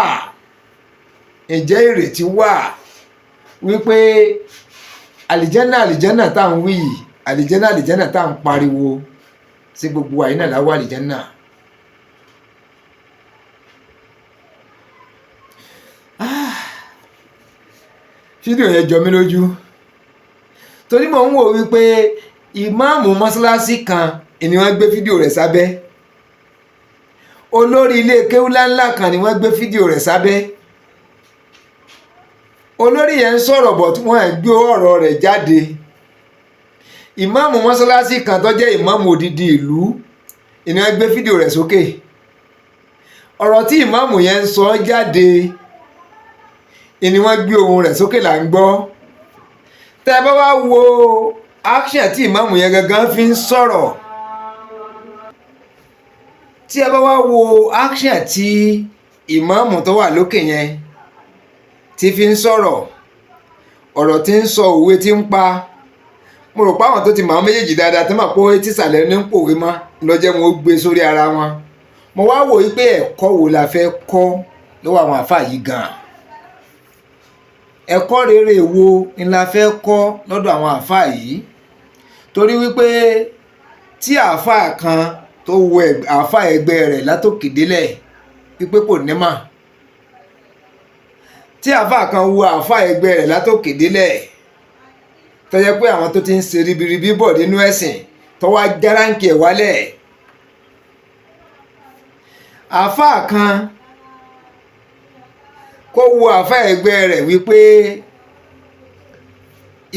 ǹjẹ́ ìrètí wà wípé àlìjánà tá à ń wí yìí, àlìjánà tá à ń pariwo sí gbogbo àyínà láwọ àlìjánà? fídíò yẹn jọ mí lójú torí mò ń wò wípé ìmáàmù mọ́sálásí kan ni wọ́n gbé fídíò rẹ̀ sábẹ́, olórí ilé kéwúlá ńlá kan ni wọ́n gbé fídíò rẹ̀ sábẹ́. olórí yẹn ń sọ̀rọ̀ bọ̀ tí wọ́n gbé ọ̀rọ̀ rẹ̀ jáde. ìmáàmù mọ́sálásí kan tó jẹ́ ìmáàmù odidi ìlú ni wọ́n gbé fídíò rẹ̀ sókè. ọ̀rọ̀ tí ìmáàmù yẹn ń sọ jáde ni wọ́n gbé ohùn rẹ̀ sókè là ń gbọ́. tẹ́ bá wá wo action tí ìmáàmù yẹn gangan fi ń sọ̀rọ̀, tí ẹ bá wá wo action tí ìmáàmù tó wà lókè yẹn tí fi ń sọ̀rọ̀, ọ̀rọ̀ tí ń sọ, òwe tí ń pa, mo rò pé àwọn tó ti mọ̀ àwọn méjèèjì dáadáa tó mọ̀ pé tísàlẹ̀ ní ń pòwe mọ́ lọ́jọ́ wọn ó gbé sórí ara wọn. mo wá wò wípé ẹ̀kọ́ wo la fẹ́ kọ́ lọ́wọ́ àwọn àfáà yìí gan-an, ẹ̀kọ́ rere wo ni la fẹ́ kọ́ lọ́dọ̀ àwọn àfáà yìí? torí wípé tí àfáà kan tó wo àfáà ẹgbẹ́ rẹ̀ látòkè délẹ̀ wípé kò nímọ̀, tí àfáà kan wo àfáà ẹgbẹ́ rẹ̀ látòkè délẹ̀ tó jẹ́ pé àwọn tó ti ń ṣe ribiribi bọ̀ nínú ẹ̀sìn tó wá járáǹkì ẹ̀ wálẹ̀, àfáà kan kó wo àfáà ẹgbẹ́ rẹ̀ wípé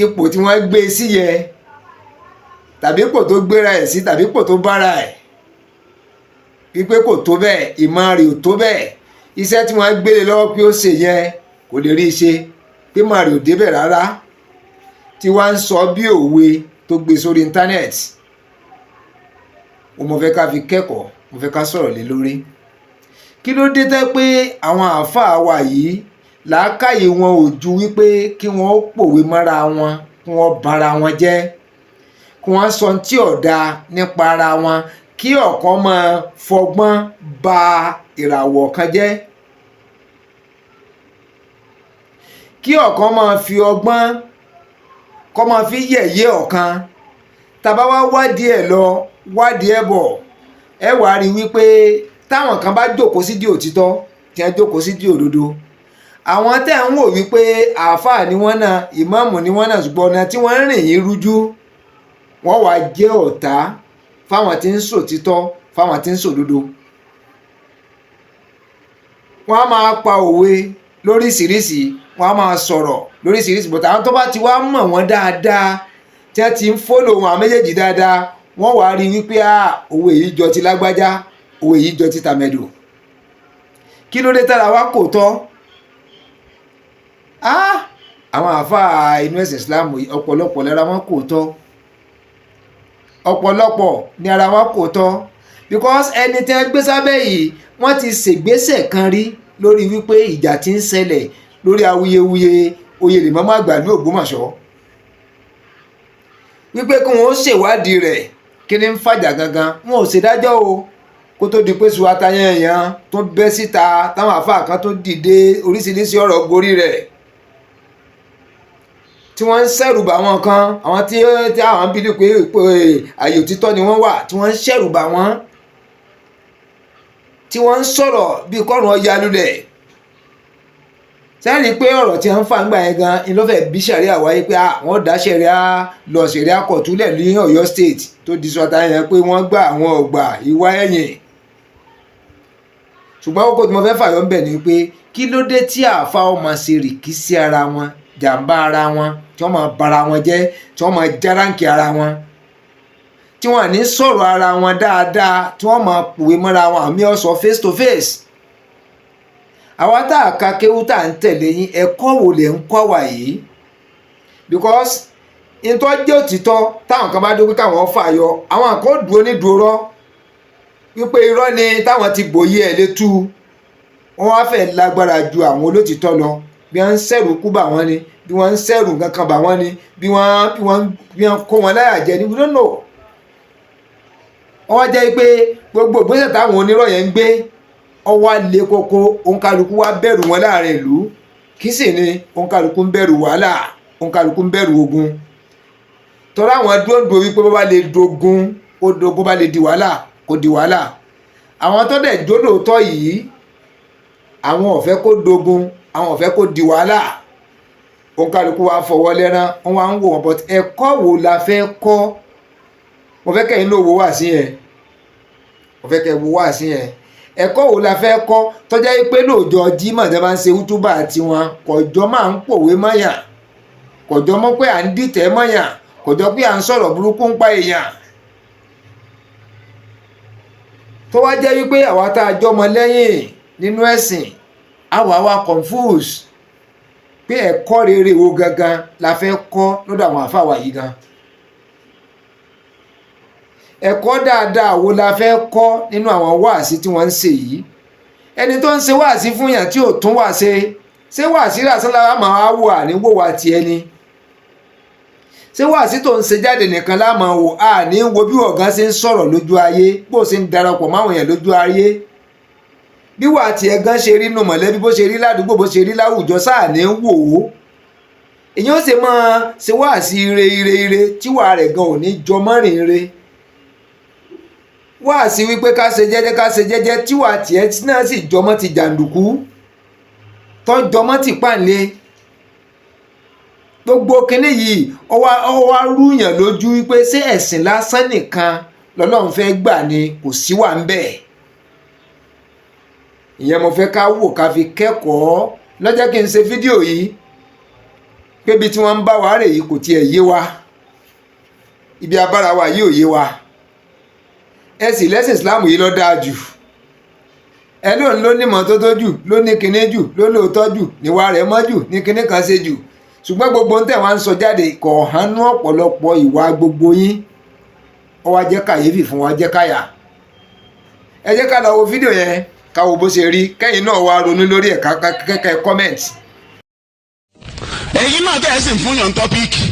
ipò tí wọ́n gbé sí yẹ, tàbí ipò tó gbéra ẹ̀ sí, tàbí ipò tó bára ẹ̀, wípé kò tó bẹ́ẹ̀, ìmọ̀ rẹ̀ ò tó bẹ́ẹ̀, iṣẹ́ tí wọ́n gbélé lọ́wọ́ pé ó ṣe yẹn kò lè rí i ṣe, pé mọ̀ rẹ̀ ò débẹ̀ rárá, tí wọ́n ń sọ bí òwe tó gbé sórí íńtánẹ́ẹ̀tì. mo fẹ́ ká fi kẹ́kọ̀ọ́, mo fẹ́ ká sọ̀rọ̀ lé lórí. kí ló dé tẹ́ pé àwọn àáfàá wa yìí làákàyè wọn ò ju wípé kí wọ́n pòwe mọ́ra wọn, kí wọ́n bara wọn jẹ́, kí wọ́n sọ tí ò dáa nípa ara wọn, kí ọ̀kan máa fọgbọ́n ba ìràwọ̀ kan jẹ́, kí ọ̀kan máa fi ọgbọ́n kọ́ máa fi yẹ̀yẹ́ ọ̀kan. tàbá wá wádìí ẹ̀ lọ wádìí ẹ̀ bọ̀, ẹ wàá rí wípé táwọn kan bá jókòó sídìí òtítọ́, tí wọ́n jókòó sídìí òdodo, àwọn tẹ́ ń wò wípé àáfàá ni wọ́n náà, ìmáàmù ni wọ́n náà, ṣùgbọ́n ọ̀nà tí wọ́n ń rìn yín rújú, wọ́n wá jẹ́ ọ̀tá fáwọn tí ń sòtítọ́, fáwọn tí ń sòdodo. wọ́n á máa pa òwe lóríṣiríṣi, wọ́n á máa sọ̀rọ̀ lóríṣiríṣi, bọ̀tà àwọn tó bá ti wá mọ̀ wọ́n dáadáa, tí wọ́n ti ń fọ́lò wọn àwọn méjèèjì dáadáa, wọ́n wá rí wípé òwe yìí jọ ti lágbájá, òwe yìí jọ ti tàmẹ̀dò. kí ló dé tára wa kò tọ́? àwọn àáfàá inú ẹ̀sìn Islam ọ̀pọ̀lọpọ̀ lára wọn kò tọ́, ọ̀pọ̀lọpọ̀ ní ara wa kò tọ́. because ẹni tí wọ́n gbé sábẹ́ yìí wọ́n ti ṣègbésẹ̀ kan rí lórí wípé ìjà tí ń ṣẹlẹ̀ lórí awuyewuye oyè lè mọ́mọ́ àgbà ní Ògbómọ̀ṣọ́ wípé kí wọ́n ṣèwádìí rẹ̀ kí ni ń fàjà gangan. Wọn ò ṣèdájọ́ o kó tó di pé suwata yanyan tó bẹ́ síta táwọn àfáà kan tó dìde oríṣiríṣi ọ̀rọ̀ gorí rẹ̀ tí wọ́n ń ṣẹ̀rùbà wọn kan, àwọn tí àwọn ń bílí pé àyè òtítọ́ ni wọ́n wà, tí wọ́n ń ṣẹ̀rùbà wọn, tí wọ́n ń sọ̀rọ̀ bíi kọ́rùn ọya lulẹ̀. sẹ́ni pé ọ̀rọ̀ tí wọ́n ń fà ń gbà yẹn gan ni ló fẹ́ bí sẹ̀ríà wáyé pé wọ́n dá sẹ̀ríà lọ sẹ̀ríà kọ̀túlẹ̀ ní Ọ̀yọ́ state tó di sọta yẹn pé wọ́n gbà àwọn ọ̀gbà ìwà ẹ̀yìn. ṣùgbọ́n kókó tí mo fẹ́ fàyọ́ ń bẹ̀ ni pé kí ló dé tí àáfà ọmọ ṣe rìkí sí ara wọn, jàǹbá ara wọn, tí wọ́n máa bara wọn jẹ́, tí wọ́n máa járáǹkì ara wọn, tí wọ́n ní sọ̀rọ̀ ara wọn dáadáa, tí wọ́n máa pòwe mọ́ra wọn àmì ọ̀sọ̀ face to face. àwa tá a ka kéwú tá à ń tẹ̀lé yín, ẹ̀kọ́ wo lè ń kọ́ wa yìí? because ìtọ́ jẹ́ òtítọ́ táwọn kan bá dé pé káwọn fà yọ, àwọn kan dúró ní dúró wípé irọ́ ni táwọn ti bòye ẹ̀ létú, wọ́n wá fẹ́ lágbára ju àwọn olótìtọ́ lọ. bí wọ́n ń sẹ̀rù kú bà wọ́n ni, bí wọ́n ń sẹ̀rù nǹkan kan bà wọ́n ni, bí wọ́n kó wọn láyà jẹ ní we don't know. wọ́n jẹ́ pé gbogbo ìgbésẹ̀ táwọn onírọ̀ yẹn ń gbé ọwọ́ lé koko, òǹkàlùkù wá bẹ̀rù wọn láàrin ìlú. kí sì ni òǹkàlùkù ń bẹ̀rù wàhálà, òǹkàlùkù ń bẹ̀rù ogun. tọ́lá àwọn dúndú wípé bó bá lè dogun ó dogun, bá lè di wàhálà kó di wàhálà. àwọn tó dẹ̀ jólóòtọ́ yìí àwọn ò fẹ́ kó dogun, àwọn ò fẹ́ kó di wàhálà. òǹkàlùkù wa fọwọ́ lẹ́rán, wọ́n wá ń wò wọ́n. but ẹ̀kọ́ wo la fẹ́ kọ́? mo fẹ́ kẹ́yìn náà wo wá sí yẹn, mo fẹ́ kẹ́yìn wo wá sí yẹn. ẹ̀kọ́ wo la fẹ́ kọ́ tọ́jà yìí pé lóòjọ́ Jímọ̀ tẹ́ bá ń ṣe útúbà tiwọn, kọjọ́ máa ń pòwe mọ́yà, kọjọ́ mọ́ pé à ń dìtẹ̀ mọ́yà, kọjọ́ pé à ń sọ̀rọ̀ burúkú ń pa èèyàn. tó wá jẹ́ wípé àwa tá a jọmọ lẹ́yìn nínú ẹ̀sìn àwa wa confuse pé ẹ̀kọ́ rere wo gangan la fẹ́ kọ́ lọ́dọ̀ àwọn àfáà wa yìí gan. ẹ̀kọ́ dáadáa wo la fẹ́ kọ́ nínú àwọn wáàsí tí wọ́n ń ṣe yìí? ẹni tó ń ṣe wáàsí fún yàn tí ò tún wá ṣe wáàsí lásán lára máa wò àníwò wa tiẹ̀ ni? ṣé wáàsí tó ń ṣe jáde nìkan láàmú wò àní wo bí ọ̀gá ṣe ń sọ̀rọ̀ lójú ayé, bó ṣe ń darapọ̀ máwọn èèyàn lójú ayé, bí wà tiẹ̀ gan ṣe rí nù mọ̀lẹ́bí, bó ṣe rí ládùúgbò, bó ṣe rí láwùjọ, sáà ní wò ó. èyí ó ṣe máa ṣe wáàsí ire tíwà rẹ̀ gan ò ní jọ mọ́rin ire. wáàsí wípé ká ṣe jẹ́jẹ́ tíwà tiẹ̀ náà sì jọmọ́ ti jàǹdùkú tó jọmọ́ ti pàǹlẹ̀. gbogbo kinní yìí ọwá rúyàn lójú wípé ṣé ẹ̀sìn lásán nìkan lọ́lọ́run fẹ́ gbà ni, kò sí wà ń bẹ̀. ìyẹn mo fẹ́ ká wò ká fi kẹ́kọ̀ọ́ lọ́jọ́ kí n ṣe fídíò yìí pé ibi tí wọ́n ń bá wa rè yìí kò tiẹ̀ yé wa, ibi abára wa yìí ò yé wa. ẹ̀sìn lẹ́sìn Islam yìí ló dáa jù, ẹ lóun ló ní mọ́tótó jù, ló ní kinní jù, ló lóòótọ́ jù, níwà rẹ̀ mọ́ jù, ní kinní kan ṣe jù. ṣùgbọ́n gbogbo ń tẹ̀ wá ń sọ jáde kò hánú ọ̀pọ̀lọpọ̀ ìwà gbogbo yín. ó wá jẹ́ kàyéfì fún wa, jẹ́ káyà. ẹ jẹ́ ká lọ wo fídíò yẹn ká wo bó ṣe rí, kẹ́yìn náà wá ronú lórí ẹ̀ kẹ́kẹ́ comment. èyí náà tẹ́ ẹ sì ń fún yàn tọ́píìkì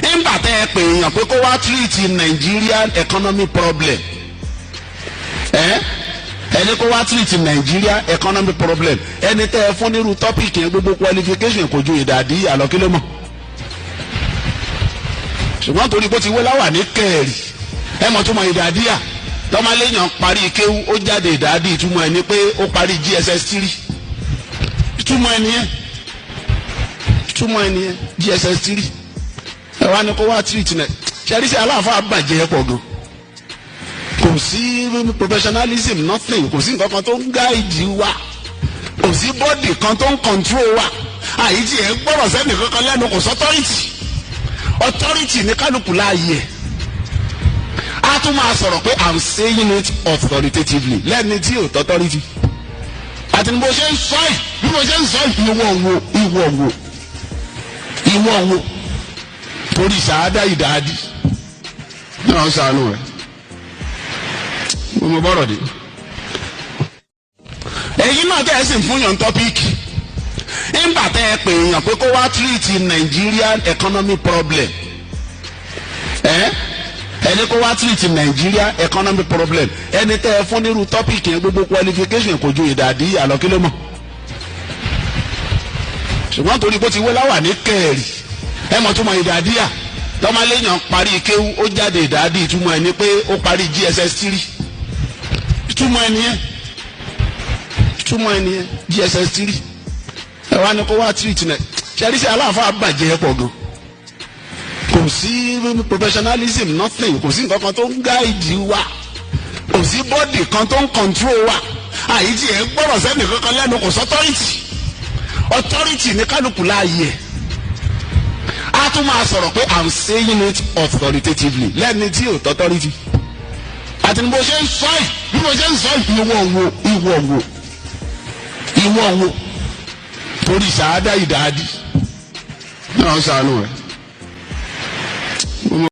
nígbà tẹ́ ẹ pè èèyàn pé kó wá treat Nigerian economic problem ẹni kó wá treat Nigeria economic problem, ẹni tẹ́ ẹ fún nírú tọ́píìkì yẹn gbogbo qualification kò ju ìdàdí àlọ́kílómọ̀. ṣùgbọ́n torí bó ti wé láwà ní kẹ́ẹ̀rì ẹ mọ̀ tó mọ ìdàdí à tọ́mọléèyàn parí kéwú ó jáde ìdàdí, ìtumọ̀ ẹ̀ ni pé ó parí GSS 3, ìtumọ̀ ẹ̀ nìyẹn GSS 3. ẹ wá ní kó wá treat nẹ ṣẹ́rí sí aláàfáà bàjẹ́ pọ̀ gan, kò sí professionalism nothing, kò sí nǹkan kan tó ń gáìdì wa, kò sí bọ́ọ̀dì kan tó ń control wa, àyíjí ẹ̀ gbọ́dọ̀ sẹ́ni kankan lẹ́nu, kò sọ́tọ́rìtì. authority ní kálukú láàyè ẹ̀ á tún máa sọ̀rọ̀ pé I'm saying it authoritatively lẹ́ni tí ò tọ́tọ́rìtì. àti ní bó ṣe ń sọ ẹ̀ bí mo ṣe ń sọ ìwọ wo torí sàádà ìdáàdì náà sànù rẹ̀. mo bọ́rọ̀ dé. èyí náà tẹ́ ẹ sì ń fún yàn tọ́píìkì nígbà tẹ́ ẹ pè yàn pé kó wá treat Nigerian economic problem ẹni kó wá treat Nigerian economic problem ẹni tẹ́ ẹ fún nírú tọ́píìkì yẹn gbogbo qualification kò ju ìdàdí àlọ́kílómọ̀ ṣùgbọ́n torí bó ti wé láwà ní kẹ́ẹ̀rì ẹ mọ̀ tó mọ ìdàdíà tọ́mọléèyàn parí kéwú ó jáde ìdàdí ìtumọ̀ ẹ̀ ni pé ó parí GSS 3 ìtumọ̀ ẹ̀ nìyẹn GSS 3 ẹ wá ní kó wá treat náà ṣẹ́rí sí aláàfáà bàjẹ́ pọ̀ gan kò sí professionalism nothing kò sí nǹkan kan tó ń gáìdì wa kò sí bọ́dì kan tó ń control wa àyíjí ẹ̀ gbọ́dọ̀ sẹ́ni kankan lẹ́nu kò sọ́tọ́rìtì authority ní kálukú láàyè a tún máa sọ̀rọ̀ pé I'm saying it authoritatively lẹ́ni tí ò tọ́tọ́rìtì àti ní bó ṣe ń sọ ẹ̀ bí mo ṣe ń sọ ìwọ wo torí sàádà ìdáàdì náà ṣàánú rẹ̀.